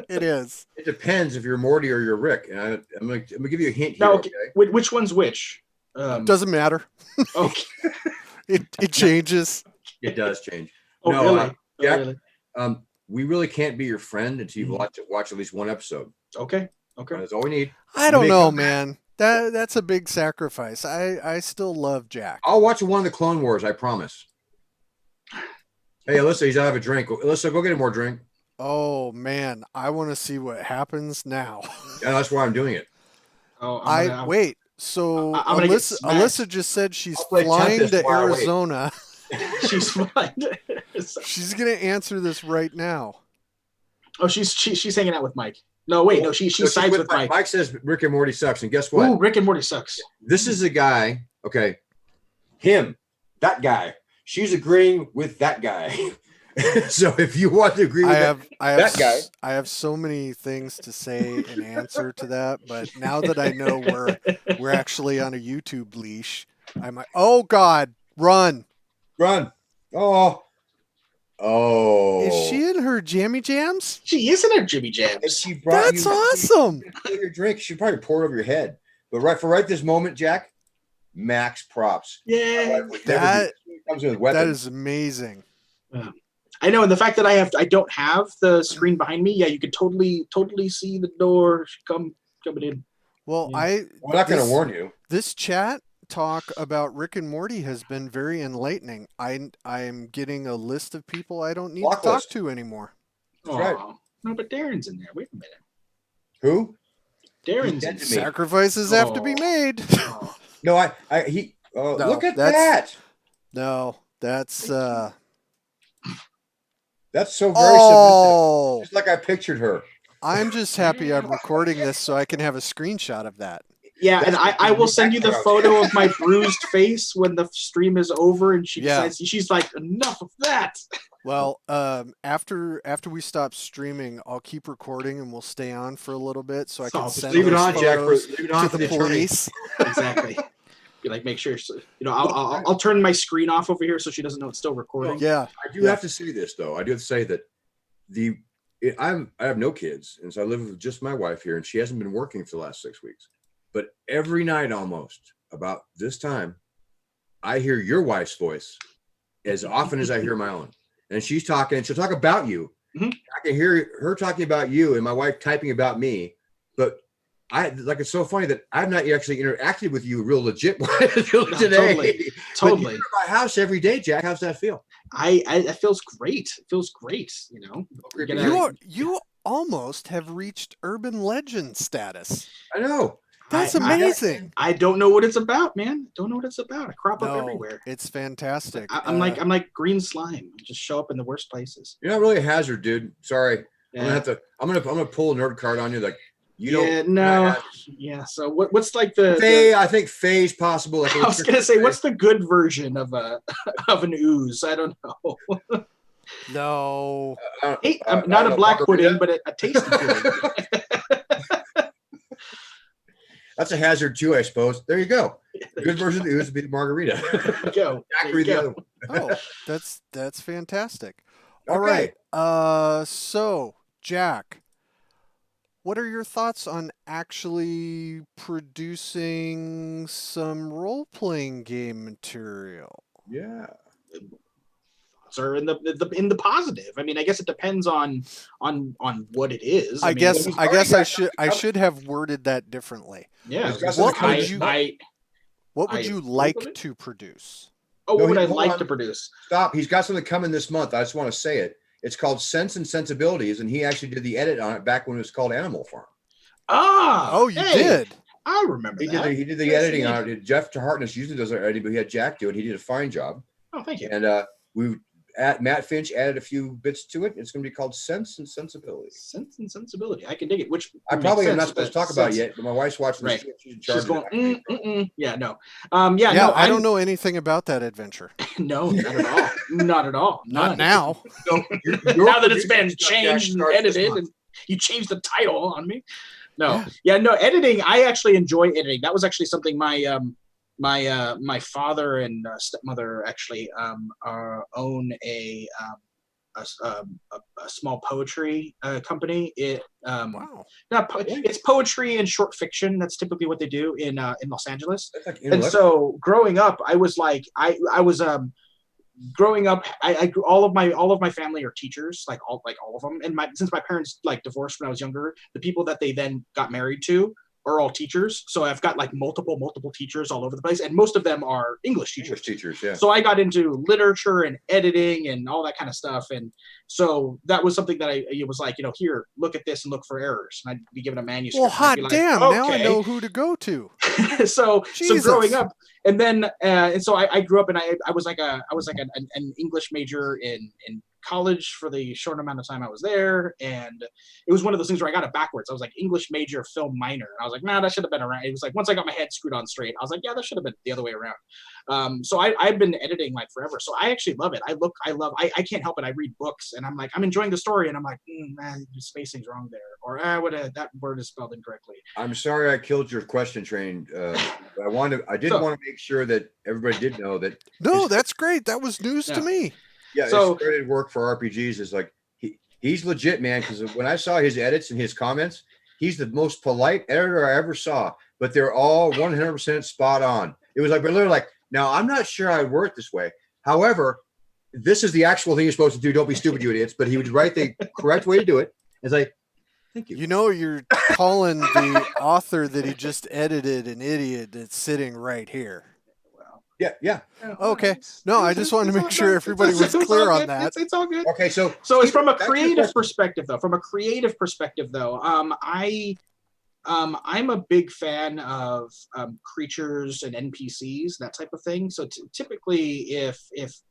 A: it is.
C: It depends if you're Morty or you're Rick. And I'm gonna give you a hint here.
B: Now,
C: Okay.
B: which one's which?
A: Doesn't matter.
B: Okay.
A: It changes.
C: It does change.
B: Oh,
C: No,
B: really?
C: uh,
B: Oh,
C: Jack-
B: really?
C: We really can't be your friend until you've
B: Mhm.
C: watched at least one episode.
B: Okay. Okay.
C: That's all we need.
A: I
C: You
A: don't
C: may
A: know,
C: come back.
A: man. That's a big sacrifice. I still love Jack.
C: I'll watch one of the Clone Wars. I promise. Hey, Alyssa, he's out of a drink. Alyssa, go get him more drink.
A: Oh man, I want to see what happens now.
C: Yeah, that's why I'm doing it.
B: Oh,
A: Wait. So
B: I'm gonna get
A: Alyssa,
B: smacked.
A: Alyssa just said she's
C: I'll play
A: flying
C: Tempest
A: to
C: while I wait.
A: Arizona.
B: She's fine.
A: She's gonna answer this right now.
B: Oh, she's hanging out with Mike. No, wait, no, she sides with Mike.
C: Mike says Rick and Morty sucks, and guess what?
B: Ooh, Rick and Morty sucks.
C: This is a guy. Okay, him, that guy. She's agreeing with that guy. So if you want to agree with that guy,
A: I have so many things to say in answer to that, but now that I know we're actually on a YouTube leash, I'm like, oh God, run!
C: oh.
A: Is she in her jammy jams?
B: She is in her Jimmy
C: And
B: Jams.
C: she brought
A: That's
C: you
A: awesome.
C: your drink. She probably poured over your head. But right this moment, Jack, max props. My
B: Yeah.
C: wife would never she comes in with weapons.
A: That is amazing.
B: I know, and the fact that I don't have the screen behind me, yeah, you could totally see the door coming in.
A: Well,
B: Yeah.
C: We're not going to warn you.
A: This chat talk about Rick and Morty has been very enlightening. I'm getting a list of people I don't need
C: Block
A: to talk
C: list.
A: to anymore.
C: That's right.
B: Aw. No, but Darren's in there. Wait a minute.
C: Who?
B: Darren's
C: dead
B: in
C: to
B: there.
C: me.
A: Sacrifices have to be made.
B: Oh.
C: No, he.
A: No,
C: Look at
A: that's-
C: that.
A: No, that's
C: That's so very submissive.
A: oh.
C: Just like I pictured her.
A: I'm just happy I'm recording this so I can have a screenshot of that.
B: Yeah, and I will send you the photo of my bruised face when the stream is over, and she
A: Yeah.
B: decides she's like, enough of that.
A: Well, after we stop streaming, I'll keep recording and we'll stay on for a little bit so I
B: So
A: can
B: just
A: send
C: Leave it
A: those
C: on, Jack.
A: photos
C: Leave it on
A: to
C: for
A: the
C: the attorney.
A: police.
B: Exactly. You like make sure I'll turn my screen off over here so she doesn't know it's still recording.
A: Yeah.
C: I do have to say this though. I do have to say that I have no kids, and so I live with just my wife here, and she hasn't been working for the last 6 weeks. But every night, almost about this time, I hear your wife's voice as often as I hear my own, and she's talking, and she'll talk about you.
B: Mhm.
C: I can hear her talking about you, and my wife typing about me. But it's so funny that I've not actually interacted with you real legit until today.
B: Totally.
C: But you're at my house every day, Jack. How's that feel?
B: It feels great. It feels great, you know. We're gonna-
A: You almost have reached urban legend status.
C: I know.
A: That's
B: I-
A: amazing.
B: I don't know what it's about, man. Don't know what it's about. I crop up
A: No,
B: everywhere.
A: it's fantastic.
B: I'm like green slime. I just show up in the worst places.
C: You're not really a hazard, dude. Sorry.
B: Yeah.
C: I'm gonna pull a nerd card on you. Like you don't.
B: Yeah, no. Yeah. So what's like the
C: Faye, I think Faye's possible. Like
B: I was gonna say, what's the good version of of an ooze? I don't know.
A: No.
B: Hey, I'm not a black pudding, but a tasty pudding.
C: That's a hazard too, I suppose. There you go. The good version of the ooze would be the margarita.
B: Go.
C: Jack, read the other one.
A: Oh, that's fantastic. All
C: Okay.
A: right. So Jack, what are your thoughts on actually producing some role-playing game material?
C: Yeah.
B: Or in the positive. I mean, I guess it depends on what it is.
A: I
B: mean,
A: guess
C: we've
A: I
C: already
A: guys I
C: got-
A: should have worded that differently.
B: Yeah.
C: It's got
A: What
C: something
A: would
C: coming.
A: you- What would
B: I
A: you
B: approve
A: like
B: of it.
A: to produce?
B: Oh,
C: No,
B: what would I
C: hold
B: like
C: on.
B: to produce?
C: Stop. He's got something coming this month. I just want to say it. It's called Sense and Sensibilities, and he actually did the edit on it back when it was called Animal Farm.
B: Ah.
A: Oh, you
B: hey,
A: did.
B: I remember
C: He
B: that.
C: did the
B: Yes,
C: editing
B: he
C: on it. Jeff Hartness usually does our editing, but he had Jack do it. He did a fine job.
B: Oh, thank you.
C: And Matt Finch added a few bits to it. It's going to be called Sense and Sensibilities.
B: Sense and sensibility. I can dig it. Which
C: I
B: makes
C: probably am
B: sense
C: not supposed to talk
B: that
C: about it
B: sense-
C: yet, but my wife's watching this.
B: Right.
C: She's in charge
B: She's going.
C: of it.
B: Yeah, no.
A: Yeah,
B: no,
A: I don't know anything about that adventure.
B: No, not at all. Not at all.
A: Not
B: None.
A: now.
C: So
B: Now that it's been
C: producing stuff, Jack,
B: changed and
C: starts this
B: edited,
C: month.
B: and you changed the title on me. No,
A: Yeah.
B: yeah, no. Editing. I actually enjoy editing. That was actually something my father and stepmother actually own a small poetry company.
A: Wow.
B: It's poetry and short fiction. That's typically what they do in Los Angeles.
C: That's like
B: And
C: intellectual.
B: so growing up, I was like, I was growing up, I grew, all of my family are teachers, like all of them. And since my parents like divorced when I was younger, the people that they then got married to are all teachers. So I've got like multiple teachers all over the place, and most of them are English teachers.
C: English teachers, yeah.
B: So I got into literature and editing and all that kind of stuff, and so that was something that it was like, here, look at this and look for errors, and I'd be given a manuscript.
A: Well,
B: And I'd
A: hot
B: be like,
A: damn! Now I
B: okay.
A: know who to go to.
B: so
A: Jesus.
B: growing up, and then and so I grew up, and I was like an English major in college for the short amount of time I was there, and it was one of those things where I got it backwards. I was like English major, film minor, and I was like, nah, that should have been around. It was like once I got my head screwed on straight, I was like, yeah, that should have been the other way around. So I've been editing like forever, so I actually love it. I can't help it. I read books, and I'm like, I'm enjoying the story, and I'm like, the spacing's wrong there, or that word is spelled incorrectly.
C: I'm sorry I killed your question train. I did want to make sure that everybody did know that.
A: No, that's great. That was news to me.
C: Yeah,
B: so
C: his started work for RPGs is like he's legit, man. Because when I saw his edits and his comments, he's the most polite editor I ever saw. But they're all 100% spot on. It was like we're literally like, now I'm not sure I'd word this way. However, this is the actual thing you're supposed to do. Don't be stupid, you idiots. But he would write the correct way to do it. It's like, thank you.
A: You know, you're calling the author that he just edited an idiot that's sitting right here.
C: Yeah.
A: Okay. No, I just wanted to make sure everybody was clear on that.
B: It's all good.
C: Okay, so
B: it's from a creative perspective, though. I'm a big fan of creatures and NPCs, that type of thing. So typically, if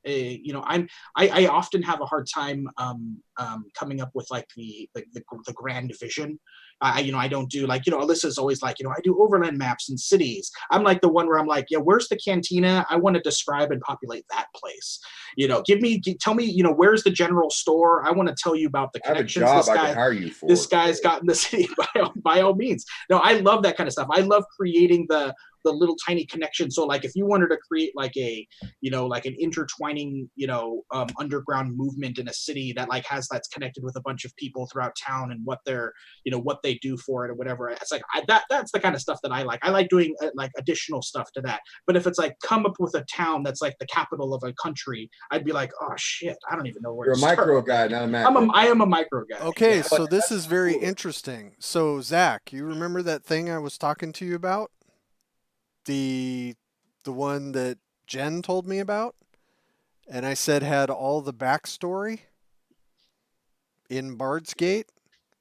B: I often have a hard time coming up with like the grand vision. I don't do like, Alyssa's always like, I do overland maps and cities. I'm like the one where I'm like, yeah, where's the cantina? I want to describe and populate that place. Tell me, where's the general store? I want to tell you about the connections.
C: I have a job I can hire you for.
B: This guy's got in the city by all means. No, I love that kind of stuff. I love creating the little tiny connection. So like if you wanted to create like like an intertwining, underground movement in a city that like that's connected with a bunch of people throughout town and what they're, what they do for it or whatever. It's like, that's the kind of stuff that I like. I like doing like additional stuff to that. But if it's like come up with a town that's like the capital of a country, I'd be like, oh shit, I don't even know where
C: you're
B: to
C: a micro
B: start.
C: guy, not a macro.
B: I am a micro guy.
A: Okay,
B: yeah.
A: so this is very interesting. So Zach, you remember that thing I was talking to you about? The one that Jen told me about, and I said had all the backstory in Bard's Gate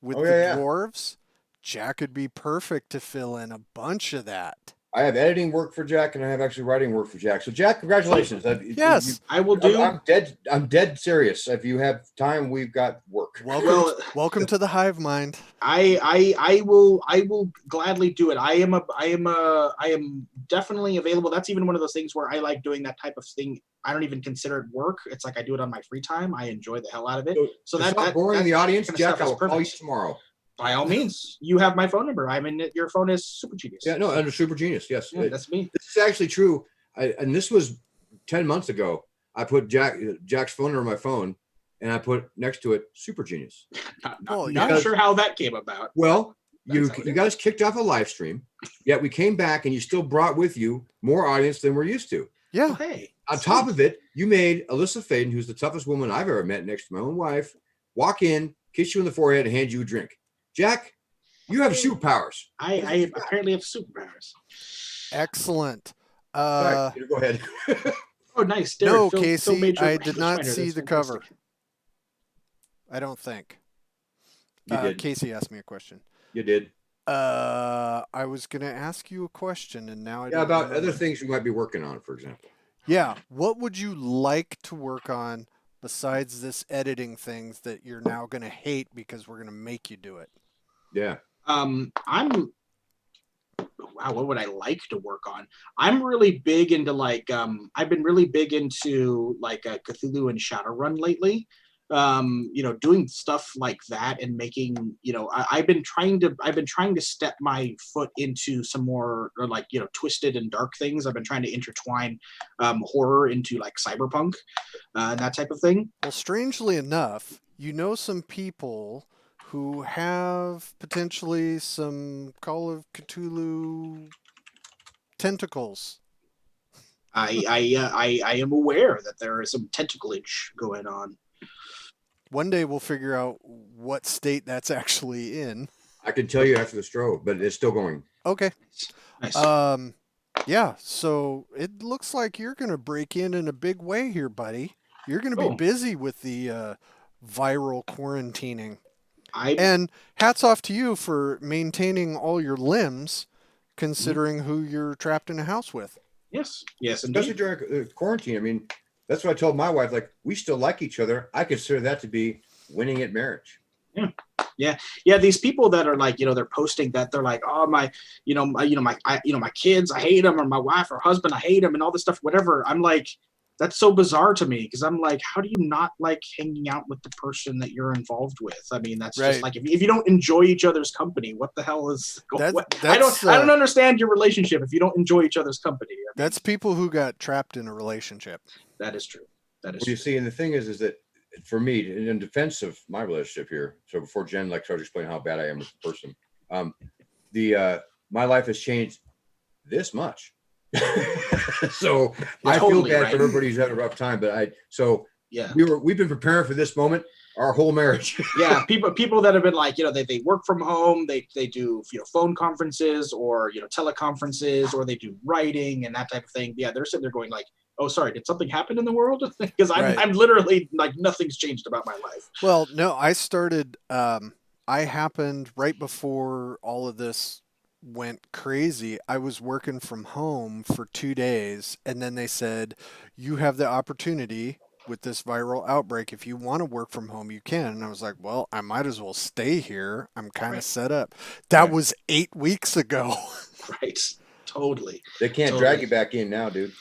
A: with dwarves. Jack would be perfect to fill in a bunch of that.
C: I have editing work for Jack, and I have actually writing work for Jack. So Jack, congratulations.
A: Yes,
B: I will do.
C: I'm dead serious. If you have time, we've got work.
A: Welcome to the hive mind.
B: I will gladly do it. I am definitely available. That's even one of those things where I like doing that type of thing. I don't even consider it work. It's like I do it on my free time. I enjoy the hell out of it. So that's not
C: boring the audience.
B: Kind of
C: Jack, I'll call you tomorrow.
B: By all means, you have my phone number. Your phone is Super Genius.
C: Yeah, no, under Super Genius. Yes,
B: yeah, that's me.
C: This is actually true. And this was 10 months ago. I put Jack's phone number on my phone, and I put next to it Super Genius.
B: Not sure how that came about.
C: Well, you guys kicked off a live stream, yet we came back, and you still brought with you more audience than we're used to.
A: Yeah.
B: Hey,
C: on top of it, you made Alyssa Faden, who's the toughest woman I've ever met next to my own wife, walk in, kiss you in the forehead, and hand you a drink. Jack, you have superpowers.
B: I apparently have superpowers.
A: Excellent.
C: Right, go ahead.
B: Oh, nice.
A: No, Casey, I did not see the cover. I don't think.
C: You did.
A: Casey asked me a question.
C: You did.
A: I was going to ask you a question, and now I don't
C: about
A: know.
C: other things you might be working on, for example.
A: Yeah. What would you like to work on besides this editing things that you're now going to hate because we're going to make you do it?
C: Yeah.
B: What would I like to work on? I'm really big into like I've been really big into like Cthulhu and Shadowrun lately. Doing stuff like that and making, I've been trying to step my foot into some more like, twisted and dark things. I've been trying to intertwine horror into like cyberpunk and that type of thing.
A: Well, strangely enough, some people who have potentially some Call of Cthulhu tentacles
B: I am aware that there is some tentacleage going on.
A: One day we'll figure out what state that's actually in.
C: I can tell you after the stroke, but it's still going.
A: Okay.
B: Nice.
A: Yeah, so it looks like you're going to break in a big way here, buddy. You're going to be
B: Cool.
A: busy with the viral quarantining.
B: I
A: And hats off to you for maintaining all your limbs, considering who you're trapped in a house with.
B: yes,
C: Especially
B: indeed.
C: during quarantine. I mean, that's what I told my wife. Like, we still like each other. I consider that to be winning at marriage.
B: Yeah, these people that are like, they're posting that they're like, oh my, my kids, I hate them, or my wife or husband, I hate them, and all this stuff, whatever. I'm like, that's so bizarre to me, because I'm like, how do you not like hanging out with the person that you're involved with? I mean, that's
A: Right.
B: just like, if you don't enjoy each other's company, what the hell is going? I
A: That's
B: don't understand your relationship if you don't enjoy each other's company. I mean,
A: that's people who got trapped in a relationship.
B: that is true. That is
C: Well, you
B: true.
C: see, and the thing is that for me, in defense of my relationship here, so before Jen like started explaining how bad I am as a person, my life has changed this much. So I feel
B: Totally
C: bad
B: right.
C: for everybody who's having a rough time, but
B: Yeah.
C: we've been preparing for this moment our whole marriage.
B: Yeah, people that have been like, they work from home, they do phone conferences, or teleconferences, or they do writing and that type of thing. Yeah, they're sitting there going like, oh, sorry, did something happen in the world? Because
A: Right.
B: I'm literally like, nothing's changed about my life.
A: Well, no, I started, I happened right before all of this went crazy. I was working from home for 2 days, and then they said, you have the opportunity with this viral outbreak. If you want to work from home, you can. And I was like, well, I might as well stay here. I'm kind of
B: Right.
A: set up. That
C: Right.
A: was 8 weeks ago.
B: Right. Totally.
C: They can't drag you back in now, dude.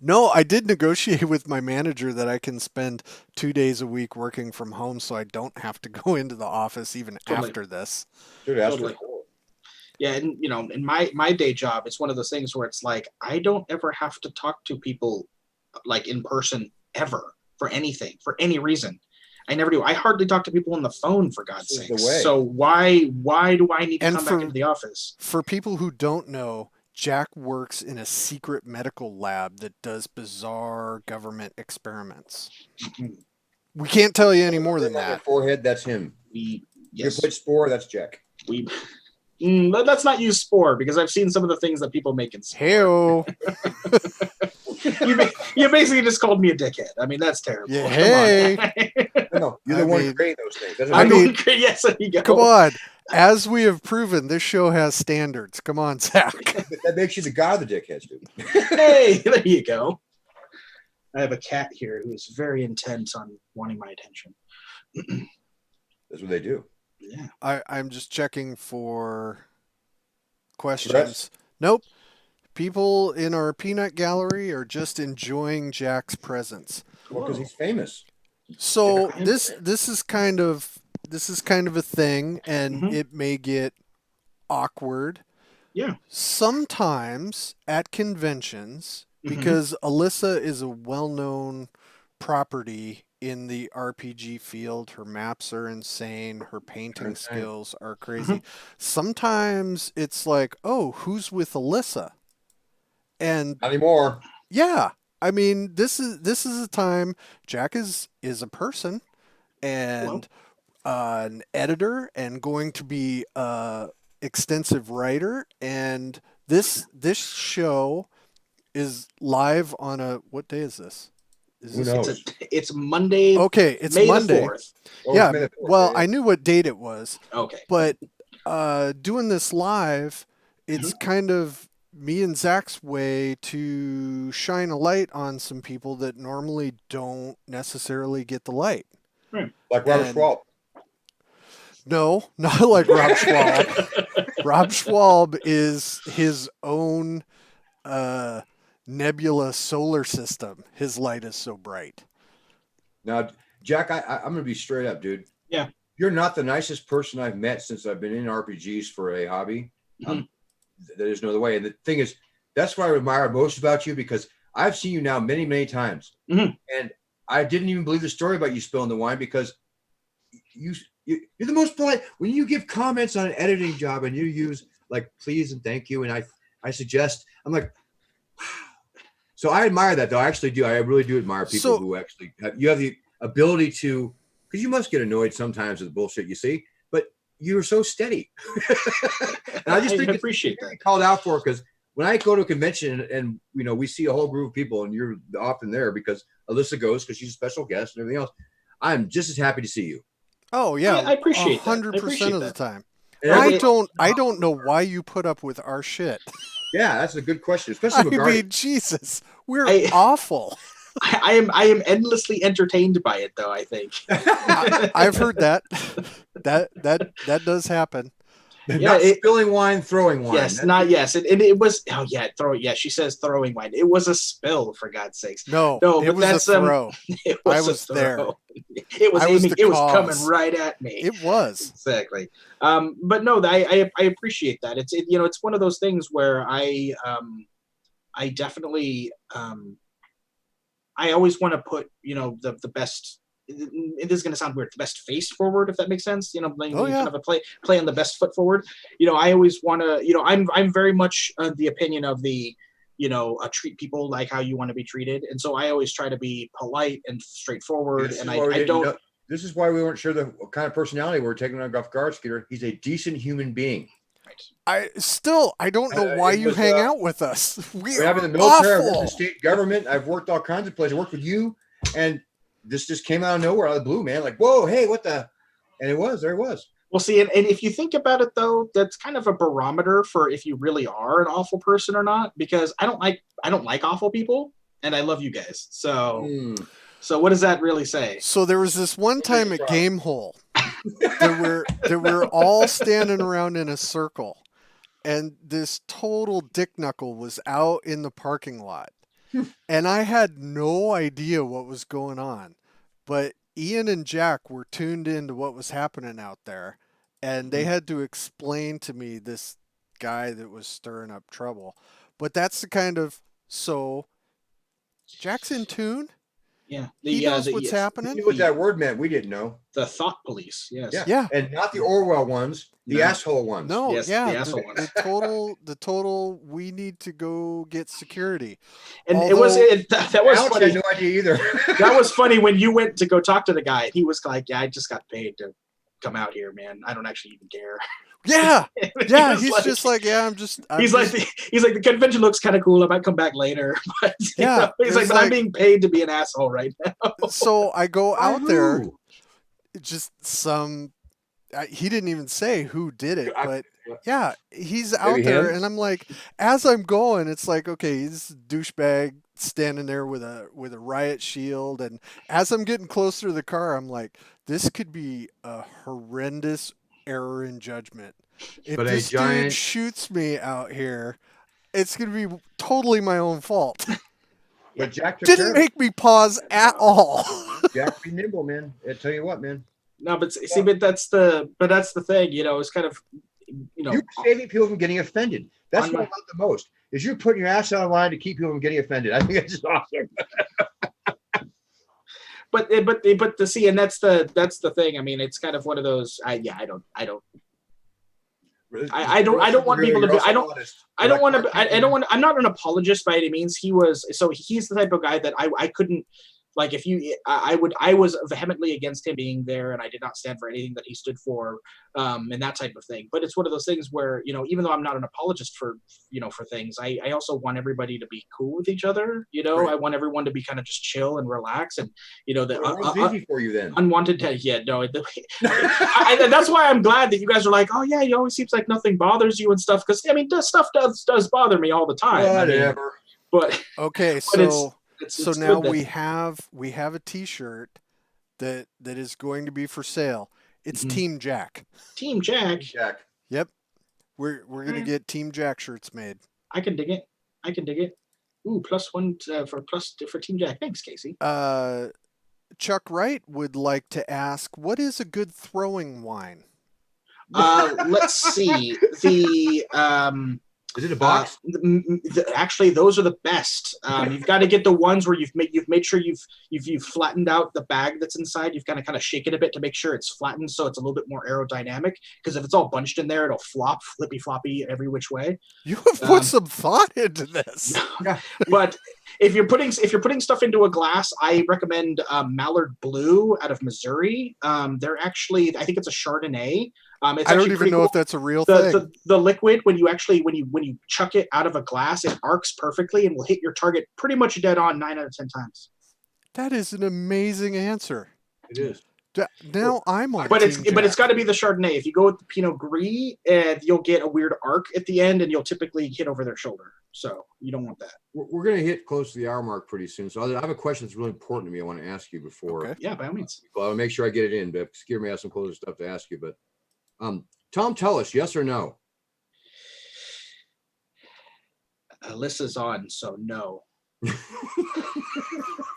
A: No, I did negotiate with my manager that I can spend 2 days a week working from home so I don't have to go into the office even
B: Totally.
A: after this.
C: Dude, ask
B: Totally.
C: for
B: Yeah, and in my day job, it's one of those things where it's like, I don't ever have to talk to people like in person ever for anything, for any reason. I never do. I hardly talk to people on the phone, for God's
C: This is
B: sake.
C: the way.
B: So why do I need to
A: And
B: come
A: for-
B: back into the office?
A: For people who don't know, Jack works in a secret medical lab that does bizarre government experiments. We can't tell you any more than
C: On your
A: that.
C: forehead, that's him.
B: We
C: You
B: yes,
C: put spore, that's Jack.
B: we. Let's not use spore, because I've seen some of the things that people make in spore.
A: Heyo.
B: You basically just called me a dickhead. I mean, that's terrible.
A: Yeah,
B: Come
A: hey.
B: on.
C: No, you're
A: I
C: the one
A: mean-
C: creating those things. That's
A: I
B: I'm
C: what
A: mean-
B: going crazy. Yes, there you go.
A: Come on. As we have proven, this show has standards. Come on, Zach.
C: that makes you the god of the dickheads, dude.
B: Hey, there you go. I have a cat here who is very intent on wanting my attention.
C: That's what they do.
B: Yeah.
A: I'm just checking for questions.
C: Threats?
A: Nope. People in our peanut gallery are just enjoying Jack's presence.
C: Well, because he's famous.
A: So
B: Yeah.
A: this is kind of a thing, and
B: Mhm.
A: it may get awkward.
B: Yeah.
A: Sometimes at conventions,
B: Mhm.
A: because Alyssa is a well-known property in the RPG field. Her maps are insane. Her painting
C: Insane.
A: skills are crazy. Sometimes it's like, oh, who's with Alyssa? And
C: Not anymore.
A: yeah, I mean, this is a time. Jack is a person and an editor and going to be a extensive writer. And this show is live on a, what day is this? Is
C: Who
A: this
C: knows?
B: It's Monday,
A: okay? It's
B: May
A: Monday.
B: the 4th.
C: Oh,
A: Yeah.
C: it's May the 4th,
A: Well,
C: yeah.
A: I knew what date it was,
B: Okay.
A: but doing this live, it's kind of me and Zach's way to shine a light on some people that normally don't necessarily get the light.
C: Like Robert
A: and-
C: Schwab.
A: No, not like Rob Schwab. Rob Schwab is his own nebula solar system. His light is so bright.
C: Now, Jack, I'm going to be straight up, dude.
B: Yeah.
C: You're not the nicest person I've met since I've been in RPGs for a hobby. There's no other way. And the thing is, that's what I admire most about you, because I've seen you now many, many times.
B: Mhm.
C: And I didn't even believe the story about you spilling the wine, because you're the most polite. When you give comments on an editing job and you use like please and thank you, and I suggest, I'm like, wow, So I admire that, though. I actually do. I really do admire people who actually you have the ability to, because you must get annoyed sometimes with the bullshit you see, but you're so steady. And I just think
B: appreciate that.
C: Called out for, because when I go to a convention and we see a whole group of people and you're often there because Alyssa goes because she's a special guest and everything else, I'm just as happy to see you.
A: Oh yeah,
B: I appreciate
A: 100% of the time.
C: And
A: I don't know why you put up with our shit.
C: Yeah, that's a good question, especially
A: I mean, Jesus, we're awful.
B: I am endlessly entertained by it, though. I think
A: I've heard that. That does happen.
C: Not spilling wine, throwing wine.
B: Yes, not yes. It was. Oh yeah, throwing. Yeah, she says throwing wine. It was a spill, for God's sakes.
A: No, it
B: but
A: was
B: that's
A: a throw.
B: I
A: was there.
B: It was aiming. It was coming right at me.
A: It was
B: exactly. But no, I appreciate that. It's it's one of those things where I definitely I always want to put the best. It is going to sound weird. The best face forward, if that makes sense. Kind of a play on the best foot forward. I always want to. I'm very much the opinion of the, treat people like how you want to be treated, and so I always try to be polite and straightforward. And I don't.
C: This is why we weren't sure the kind of personality we're taking on off guard, Skeeter. He's a decent human being.
A: I don't know why you hang out with us.
C: We are in the military. I worked in state government. I've worked all kinds of places. I worked with you, and this just came out of nowhere, out of the blue, man. Like, whoa, hey, what the? And there it was.
B: Well, see, and if you think about it, though, that's kind of a barometer for if you really are an awful person or not. Because I don't like awful people, and I love you guys. So, so what does that really say?
A: So there was this one time at Game Hole, there were all standing around in a circle, and this total dick knuckle was out in the parking lot. And I had no idea what was going on, but Ian and Jack were tuned into what was happening out there, and they had to explain to me this guy that was stirring up trouble. But that's the kind of, so Jack's in tune?
B: Yeah.
A: He knows what's happening?
C: He knew what that word meant. We didn't know.
B: The thought police, yes.
A: Yeah.
C: And not the Orwell ones, the asshole ones.
A: No,
B: yes,
A: yeah.
B: The asshole ones.
A: The total, we need to go get security.
B: And that was
C: Alex
B: funny.
C: had no idea either.
B: That was funny when you went to go talk to the guy. He was like, yeah, I just got paid to come out here, man. I don't actually even care.
A: Yeah. Yeah. He's just like, yeah, he's like,
B: the convention looks kind of cool. I might come back later. But
A: yeah.
B: He's like, but I'm being paid to be an asshole right now.
A: So I go out there, just he didn't even say who did it, but yeah, he's out there, and I'm like, as I'm going, it's like, okay, he's a douchebag standing there with a riot shield, and as I'm getting closer to the car, I'm like, this could be a horrendous error in judgment. If this dude shoots me out here, it's gonna be totally my own fault.
C: But Jack
A: didn't make me pause at all.
C: Jack, be nimble, man. I tell you what, man.
B: No, but see, but that's the thing, it's kind of,
C: you're saving people from getting offended. That's what I love the most. Is you're putting your ass on the line to keep people from getting offended. I think it's just awesome.
B: But to see, and that's the thing. I mean, it's kind of one of those. I don't want people to be. I'm not an apologist by any means. He's the type of guy that I couldn't. Like I was vehemently against him being there, and I did not stand for anything that he stood for, and that type of thing. But it's one of those things where, even though I'm not an apologist for things, I also want everybody to be cool with each other. Right. I want everyone to be kind of just chill and relax, and
C: easy for you then.
B: Unwanted. Yeah, no. That's why I'm glad that you guys are like, oh yeah, he always seems like nothing bothers you and stuff. Because stuff does bother me all the time.
C: Whatever.
B: But
A: okay, so. So now we have a T-shirt that is going to be for sale. It's Team Jack.
B: Team Jack.
A: Yep, we're gonna get Team Jack shirts made.
B: I can dig it. Ooh, +1 for Team Jack. Thanks, Casey.
A: Chuck Wright would like to ask, what is a good throwing wine?
B: Let's see.
C: Is it a box?
B: Actually, those are the best. You've got to get the ones where you've made sure you've flattened out the bag that's inside. You've got to kind of shake it a bit to make sure it's flattened, so it's a little bit more aerodynamic. Because if it's all bunched in there, it'll flop, flippy floppy every which way.
A: You have put some thought into this.
B: But if you're putting stuff into a glass, I recommend Mallard Blue out of Missouri. They're actually, I think it's a Chardonnay. It's
A: I don't
B: actually
A: even
B: pretty
A: know
B: cool.
A: if that's a real
B: The,
A: thing.
B: the liquid, when you chuck it out of a glass, it arcs perfectly and will hit your target pretty much dead on 9 out of 10 times.
A: That is an amazing answer.
C: It is.
A: Now I'm on
B: But
A: Team
B: it's
A: Jack.
B: got to be the Chardonnay. If you go with the Pinot Gris, you'll get a weird arc at the end, and you'll typically hit over their shoulder. So you don't want that.
C: We're going to hit close to the hour mark pretty soon. So I have a question that's really important to me. I want to ask you before.
A: Okay.
B: Yeah, by all means.
C: Well, I'll make sure I get it in, but Skeeter may have some closer stuff to ask you. But Tom, tell us, yes or no?
B: Alyssa's on, so no.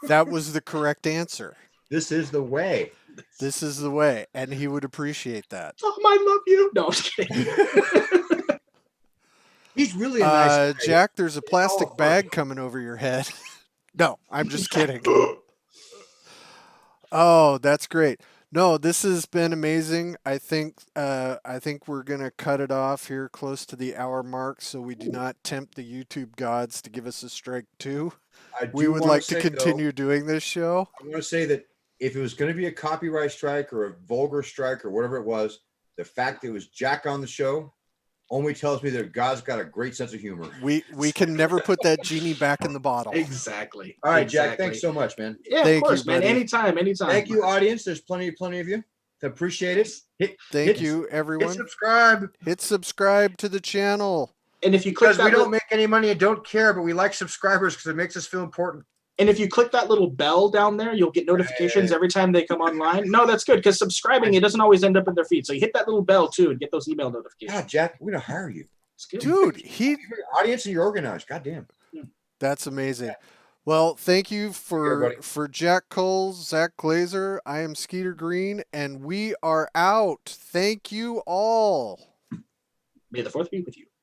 A: That was the correct answer.
C: This is the way.
A: This is the way, and he would appreciate that.
B: Tom, I love you. No, I'm just kidding.
C: He's really a nice guy.
A: Jack, there's a plastic bag coming over your head. No, I'm just kidding. Oh, that's great. No, this has been amazing. I think we're gonna cut it off here close to the hour mark, so we do not tempt the YouTube gods to give us a strike too. We would like to continue doing this show.
C: I want to say that if it was going to be a copyright strike or a vulgar strike or whatever it was, the fact that it was Jack on the show only tells me that God's got a great sense of humor.
A: We can never put that genie back in the bottle.
B: Exactly.
C: All right,
B: exactly.
C: Jack, thanks so much, man.
B: Yeah,
A: Thank
B: of course,
A: you,
B: man.
A: buddy.
B: Anytime.
C: Thank you, audience. There's plenty of you. Appreciate it.
A: Thank you,
C: Hit
A: everyone.
C: subscribe.
A: Hit subscribe to the channel.
B: And if you click
C: Because
B: that
C: we don't make any money and don't care, but we like subscribers because it makes us feel important.
B: and if you click that little bell down there, you'll get notifications every time they come online. No, that's good because subscribing, it doesn't always end up in their feed. So you hit that little bell too and get those email notifications.
C: God, Jack, we're going to hire you.
B: It's good.
A: Dude,
C: You're audience and you're organized. God damn.
A: that's amazing. Well, thank you for Jack Cull, Zach Glazer. I am Skeeter Green, and we are out. Thank you all.
B: May the 4th be with you.